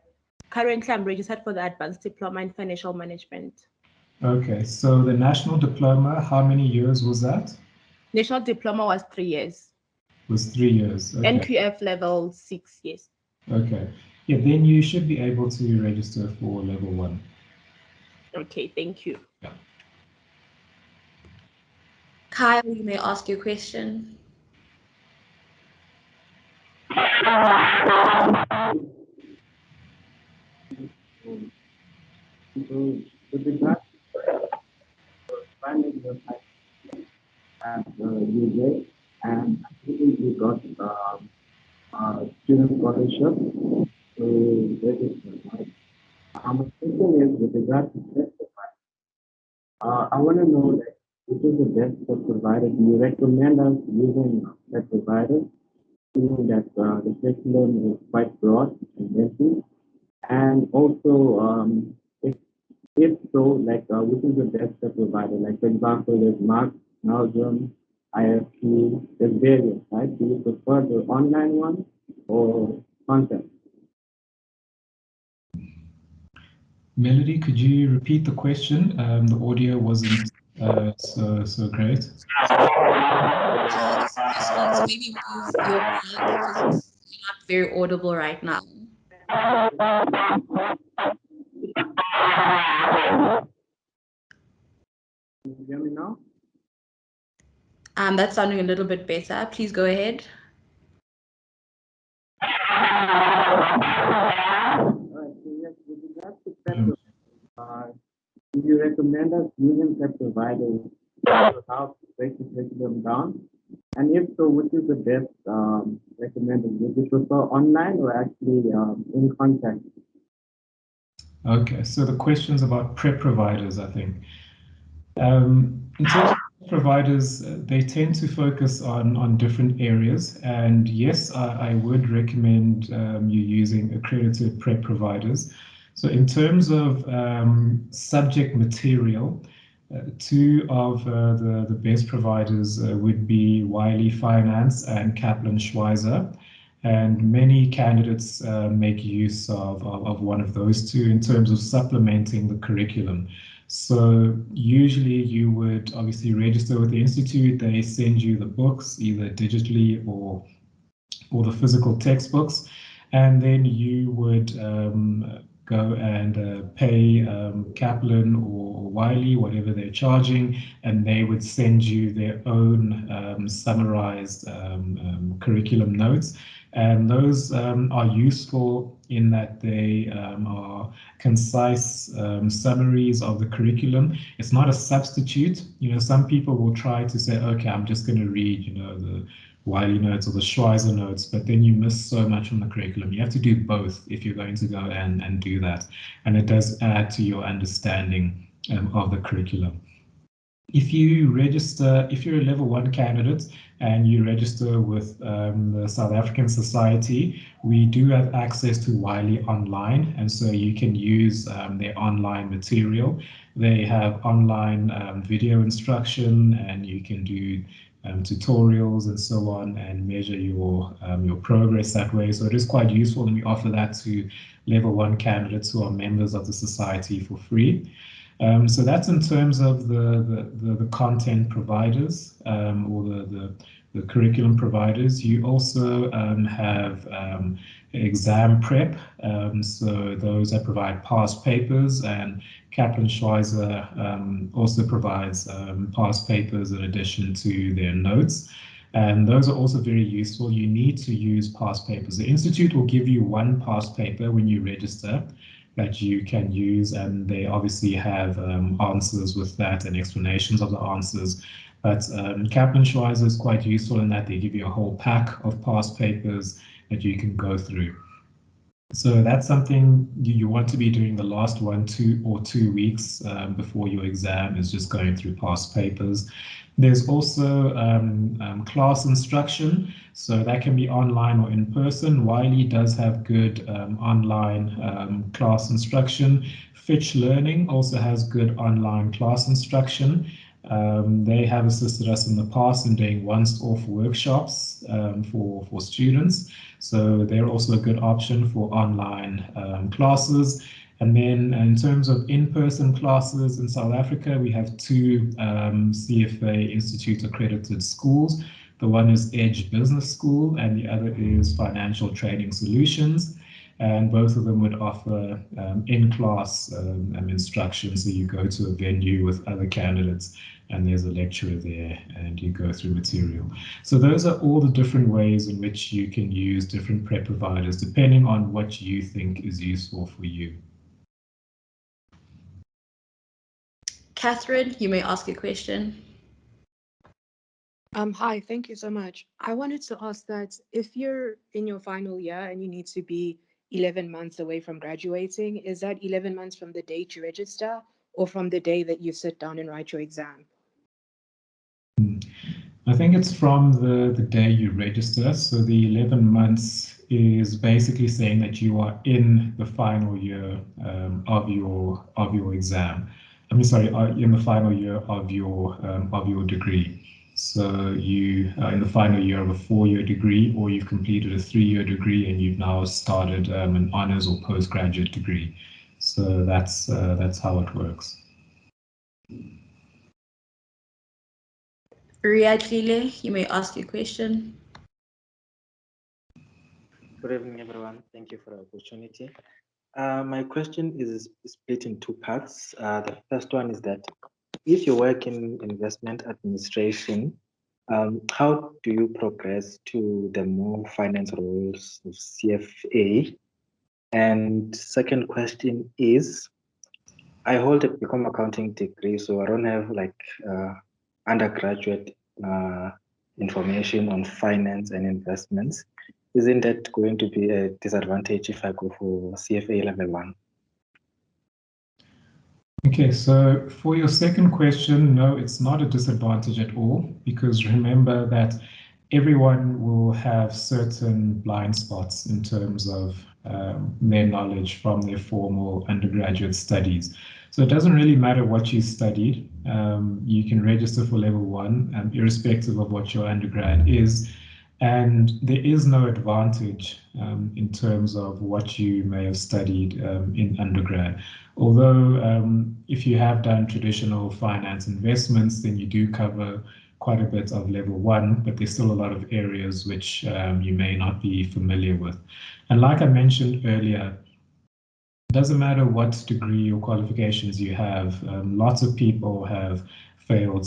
[SPEAKER 8] Currently, I'm registered for the advanced diploma in financial management.
[SPEAKER 2] Okay, so the national diploma, how many years was that?
[SPEAKER 8] National diploma was 3 years.
[SPEAKER 2] Was 3 years. Okay.
[SPEAKER 8] NQF level 6, yes.
[SPEAKER 2] Okay. Yeah, then you should be able to register for level 1.
[SPEAKER 8] Okay, thank you.
[SPEAKER 2] Yeah.
[SPEAKER 1] Kyle, you may ask your question.
[SPEAKER 7] With regard to finding your at UJ, and I think you got student scholarship to register, right? My question is with regard to test provider. I want to know that which is the best test provider. Do you recommend us using that provider, seeing that the curriculum is quite broad and lengthy? And also, if so, like which is the best test provider? Like, for example, there's Mark, Nalgem, IFP, there's various, right? Do you prefer the online one or content?
[SPEAKER 2] Melody, could you repeat the question? The audio wasn't so great.
[SPEAKER 1] So maybe move your mic because you're not very audible right now.
[SPEAKER 7] Can you hear me now?
[SPEAKER 1] That's sounding a little bit better. Please go ahead.
[SPEAKER 7] All right, so yes,
[SPEAKER 9] with regards to prep providers, do you recommend us using prep providers to help break the curriculum down? And if so, which is the best recommended? Would you prefer online or actually in contact?
[SPEAKER 2] Okay, so the question's about prep providers, I think. In terms of providers, they tend to focus on different areas. And yes, I would recommend you using accredited prep providers. So in terms of subject material, two of the best providers would be Wiley Finance and Kaplan Schweizer. And many candidates make use of one of those two in terms of supplementing the curriculum. So usually you would obviously register with the institute. They send you the books either digitally or the physical textbooks, and then you would go and pay Kaplan or Wiley, whatever they're charging, and they would send you their own summarized curriculum notes. And those are useful in that they are concise summaries of the curriculum. It's not a substitute. Some people will try to say, okay, I'm just going to read, the Wiley notes or the Schweizer notes, but then you miss so much from the curriculum. You have to do both if you're going to go and do that. And it does add to your understanding of the curriculum. If you register, if you're a level 1 candidate and you register with the South African Society, we do have access to Wiley Online, and so you can use their online material. They have online video instruction, and you can do tutorials and so on, and measure your progress that way. So it is quite useful, and we offer that to level 1 candidates who are members of the society for free. So that's in terms of the content providers or the curriculum providers. You also have exam prep, so those that provide past papers, and Kaplan Schweizer also provides past papers in addition to their notes. And those are also very useful. You need to use past papers. The Institute will give you one past paper when you register that you can use, and they obviously have answers with that and explanations of the answers. But Kaplan Schweizer is quite useful in that they give you a whole pack of past papers that you can go through. So that's something you want to be doing the last 2 weeks before your exam, is just going through past papers. There's also class instruction, so that can be online or in person. Wiley does have good online class instruction. Fitch Learning also has good online class instruction. They have assisted us in the past in doing once-off workshops for students. So they're also a good option for online classes. And then in terms of in-person classes in South Africa, we have two CFA Institute accredited schools. The one is Edge Business School and the other is Financial Trading Solutions. And both of them would offer in-class instruction. So you go to a venue with other candidates and there's a lecturer there and you go through material. So those are all the different ways in which you can use different prep providers depending on what you think is useful for you.
[SPEAKER 1] Catherine, you may ask a question.
[SPEAKER 10] Hi, thank you so much. I wanted to ask that if you're in your final year and you need to be 11 months away from graduating, is that 11 months from the date you register or from the day that you sit down and write your exam?
[SPEAKER 2] I think it's from the day you register. So the 11 months is basically saying that you are in the final year of your exam. I mean, sorry, in the final year of your degree. So you are in the final year of a 4-year degree, or you've completed a 3-year degree and you've now started an honors or postgraduate degree. So that's how it works.
[SPEAKER 1] Riyadlile, you may ask your question.
[SPEAKER 9] Good evening, everyone. Thank you for the opportunity. My question is split in two parts. The first one is that if you work in investment administration, how do you progress to the more finance roles of CFA?
[SPEAKER 11] And second question is, I hold a BCom accounting degree, so I don't have like undergraduate information on finance and investments. Isn't that going to be a disadvantage if I go for CFA level 1?
[SPEAKER 2] Okay, so for your second question, no, it's not a disadvantage at all, because remember that everyone will have certain blind spots in terms of their knowledge from their formal undergraduate studies. So it doesn't really matter what you studied. You can register for level 1, irrespective of what your undergrad is. And there is no advantage in terms of what you may have studied in undergrad. Although if you have done traditional finance investments, then you do cover quite a bit of level 1, but there's still a lot of areas which you may not be familiar with. And like I mentioned earlier, it doesn't matter what degree or qualifications you have. Lots of people have failed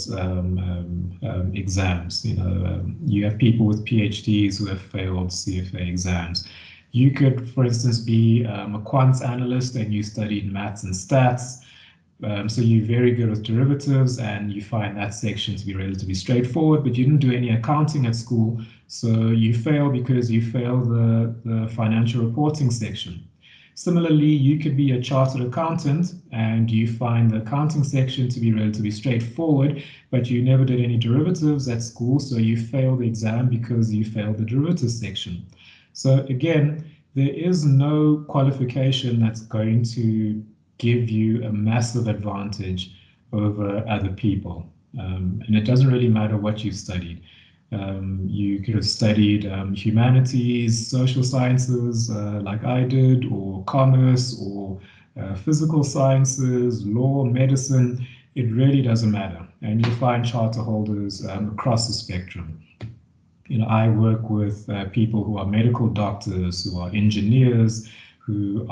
[SPEAKER 2] exams. You have people with PhDs who have failed CFA exams. You could, for instance, be a quants analyst and you studied maths and stats. So you're very good with derivatives and you find that section to be relatively straightforward, but you didn't do any accounting at school. So you fail because you failed the financial reporting section. Similarly, you could be a chartered accountant and you find the accounting section to be relatively straightforward, but you never did any derivatives at school, so you failed the exam because you failed the derivatives section. So again, there is no qualification that's going to give you a massive advantage over other people. And it doesn't really matter what you studied. You could have studied humanities, social sciences like I did, or commerce, or physical sciences, law, medicine. It really doesn't matter. And you'll find charter holders across the spectrum. I work with people who are medical doctors, who are engineers, who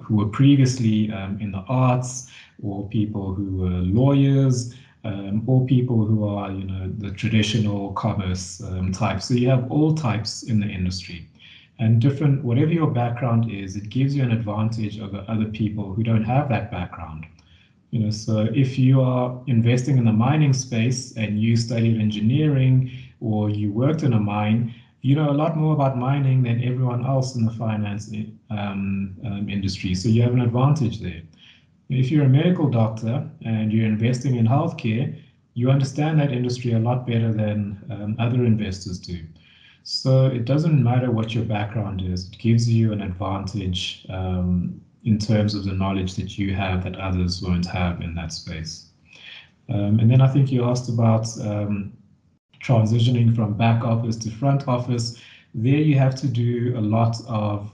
[SPEAKER 2] were previously in the arts, or people who were lawyers, or people who are, the traditional commerce types. So you have all types in the industry, and whatever your background is, it gives you an advantage over other people who don't have that background. So if you are investing in the mining space and you studied engineering or you worked in a mine, you know a lot more about mining than everyone else in the finance industry. So you have an advantage there. If you're a medical doctor and you're investing in healthcare, you understand that industry a lot better than other investors do. So it doesn't matter what your background is. It gives you an advantage in terms of the knowledge that you have that others won't have in that space. And then I think you asked about transitioning from back office to front office. There you have to do a lot of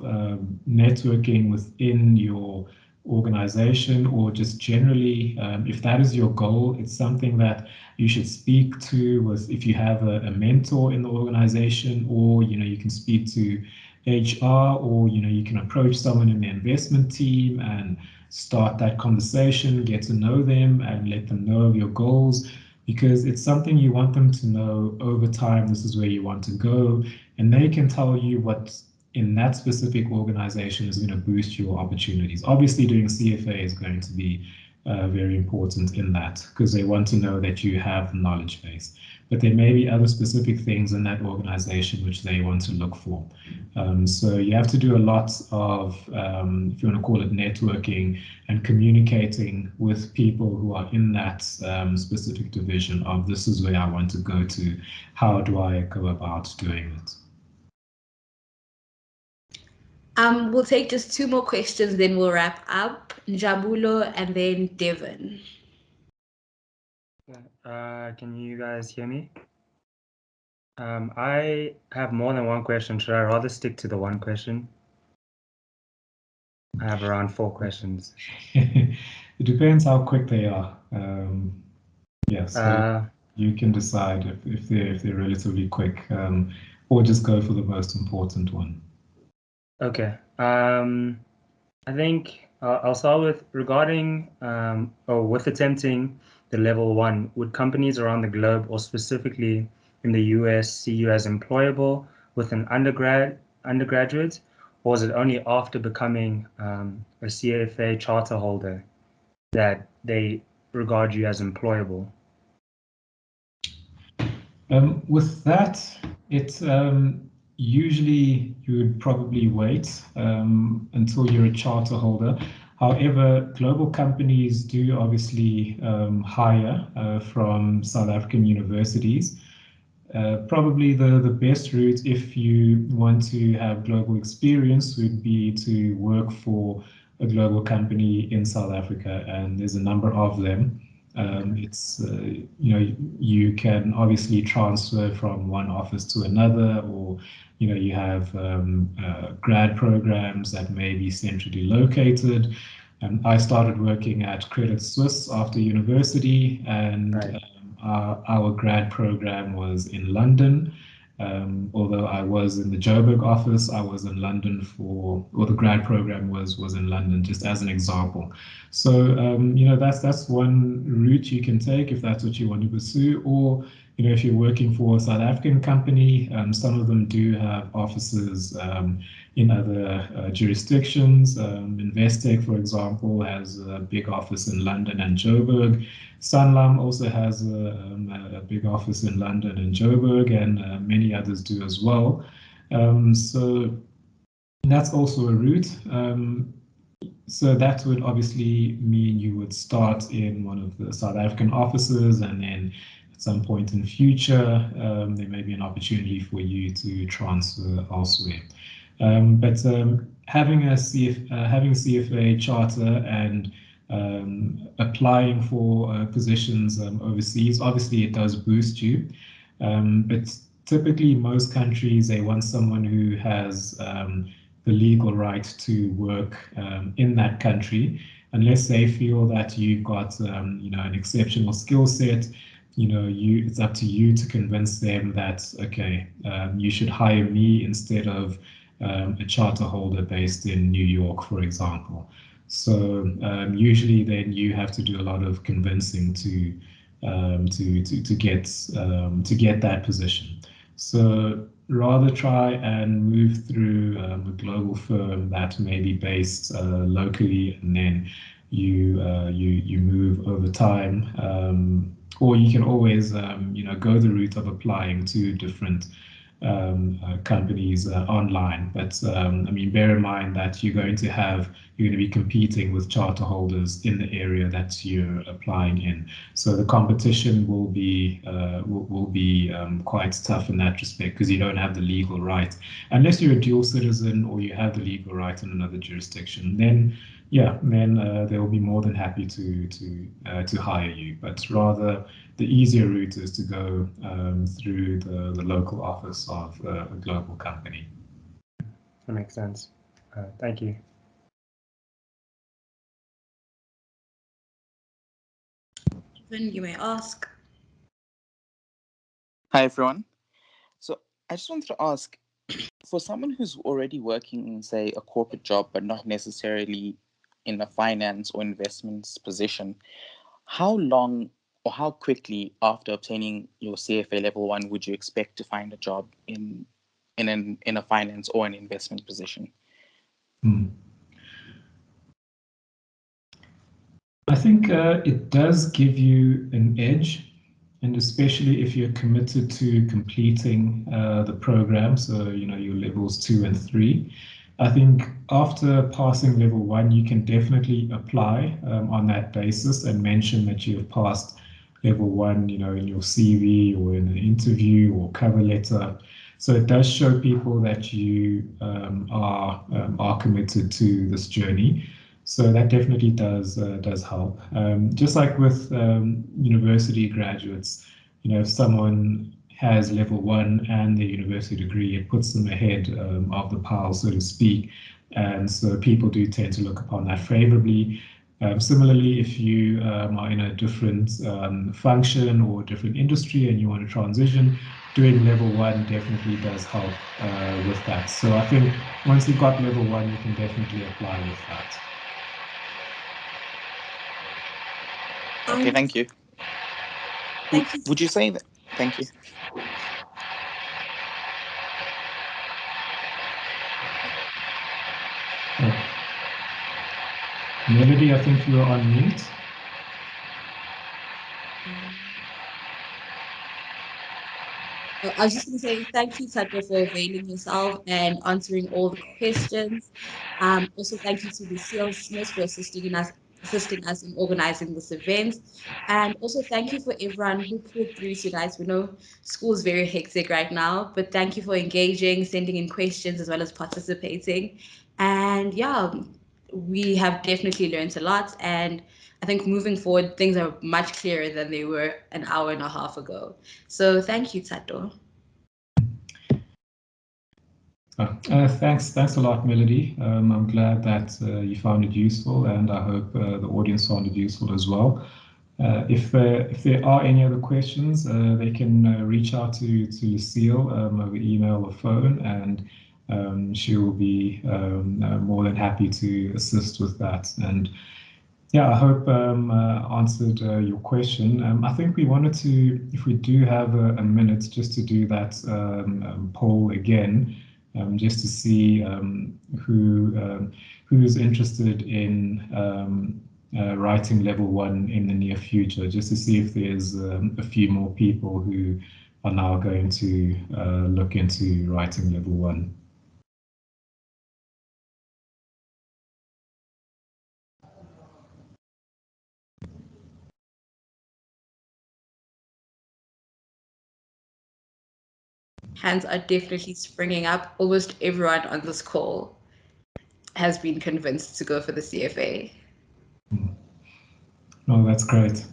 [SPEAKER 2] networking within your organization, or just generally, if that is your goal, it's something that you should speak to if you have a mentor in the organization, or you can speak to HR, or you can approach someone in the investment team and start that conversation, get to know them and let them know of your goals, because it's something you want them to know over time. This is where you want to go, and they can tell you what in that specific organization is going to boost your opportunities. Obviously, doing CFA is going to be very important in that, because they want to know that you have the knowledge base. But there may be other specific things in that organization which they want to look for. So you have to do a lot of, if you want to call it, networking and communicating with people who are in that specific division of, this is where I want to go to, how do I go about doing it?
[SPEAKER 1] We'll take just 2 more questions, then we'll wrap up. Njabulo and then Devon.
[SPEAKER 12] Can you guys hear me? I have more than one question. Should I rather stick to the one question? I have around 4 questions.
[SPEAKER 2] It depends how quick they are. So you can decide if they're relatively quick, or just go for the most important one.
[SPEAKER 12] Okay. I think I'll start with regarding with attempting the level 1. Would companies around the globe, or specifically in the US, see you as employable with an undergrad undergraduate, or is it only after becoming a CFA charter holder that they regard you as employable?
[SPEAKER 2] With that, it's usually you would probably wait until you're a charter holder. However, global companies do obviously hire from South African universities. Probably the best route if you want to have global experience would be to work for a global company in South Africa, and there's a number of them. It's you can obviously transfer from one office to another, or you have grad programs that may be centrally located. I started working at Credit Suisse after university, and
[SPEAKER 12] Right.
[SPEAKER 2] our grad program was in London. Although I was in the Joburg office, I was in London or the grad program was in London, just as an example. So that's one route you can take if that's what you want to pursue. Or if you're working for a South African company, some of them do have offices in other jurisdictions. Investec, for example, has a big office in London and Joburg. Sanlam also has a big office in London and Joburg, and many others do as well. So that's also a route. So that would obviously mean you would start in one of the South African offices, and then at some point in future, there may be an opportunity for you to transfer elsewhere. But having a CFA charter and applying for positions overseas, obviously it does boost you. But typically most countries, they want someone who has the legal right to work in that country, unless they feel that you've got an exceptional skill set. It's up to you to convince them that, okay, you should hire me instead of a charter holder based in New York, for example. So usually then you have to do a lot of convincing to get that position. So rather try and move through a global firm that may be based locally, and then you move over time. Or you can always go the route of applying to different companies online. But bear in mind that you're going to be competing with charter holders in the area that you're applying in. So the competition will be quite tough in that respect, because you don't have the legal right, unless you're a dual citizen or you have the legal right in another jurisdiction. Then they'll be more than happy to hire you. But rather, the easier route is to go through the local office of a global company.
[SPEAKER 12] That makes sense. Thank you.
[SPEAKER 1] Kevin, you may ask.
[SPEAKER 13] Hi, everyone. So I just wanted to ask, for someone who's already working in, say, a corporate job, but not necessarily in a finance or investments position, how long or how quickly after obtaining your CFA level 1 would you expect to find a job in a finance or an investment position?
[SPEAKER 2] I think it does give you an edge, and especially if you're committed to completing the program, so your levels 2 and 3. I think after passing level 1, you can definitely apply on that basis and mention that you have passed level 1, in your CV or in an interview or cover letter. So it does show people that you are committed to this journey. So that definitely does help. Just like with university graduates, if someone has level 1 and their university degree, it puts them ahead of the pile, so to speak. And so people do tend to look upon that favorably. Similarly, if you are in a different function or different industry and you want to transition, doing level 1 definitely does help with that. So I think once you've got level 1, you can definitely apply with that.
[SPEAKER 13] Okay, thank you.
[SPEAKER 1] Thank you.
[SPEAKER 13] Would you say that? Thank you.
[SPEAKER 2] Melody, I think you are on mute.
[SPEAKER 1] I was just going to say thank you, Thato, for availing yourself and answering all the questions. Also, thank you to the salesmiths for assisting us in organizing this event. And also, thank you for everyone who pulled through tonight. We know school is very hectic right now, but thank you for engaging, sending in questions, as well as participating. And yeah, we have definitely learned a lot. And I think moving forward, things are much clearer than they were an hour and a half ago. So thank you, Thato.
[SPEAKER 2] Thanks a lot, Melody. I'm glad that you found it useful, and I hope the audience found it useful as well. If there are any other questions, they can reach out to Lucille over email or phone, and she will be more than happy to assist with that. And yeah, I hope answered your question. I think we wanted to, if we do have a minute, just to do that poll again, just to see who is interested in writing level 1 in the near future, just to see if there's a few more people who are now going to look into writing level 1.
[SPEAKER 1] Hands are definitely springing up. Almost everyone on this call has been convinced to go for the CFA.
[SPEAKER 2] Oh, that's great.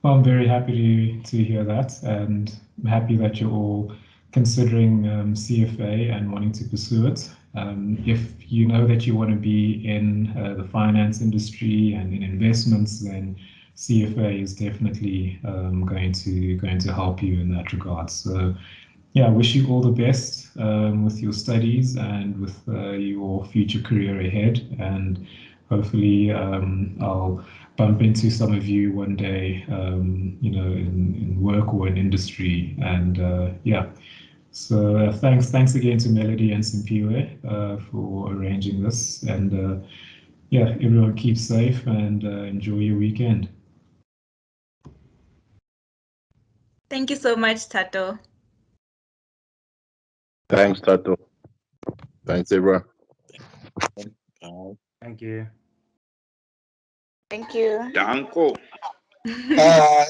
[SPEAKER 2] Well, I'm very happy to hear that, and I'm happy that you're all considering CFA and wanting to pursue it. If you know that you want to be in the finance industry and in investments, then CFA is definitely going to help you in that regard. So, yeah, I wish you all the best with your studies and with your future career ahead. And hopefully, I'll bump into some of you one day, in work or in industry. And yeah, so thanks again to Melody and Simpiwe for arranging this. And yeah, everyone keep safe and enjoy your weekend.
[SPEAKER 14] Thank you so much, Thato.
[SPEAKER 15] Thanks, Thato. Thanks, everyone.
[SPEAKER 12] Thank you.
[SPEAKER 14] Thank you.
[SPEAKER 5] Danko.
[SPEAKER 16] Bye.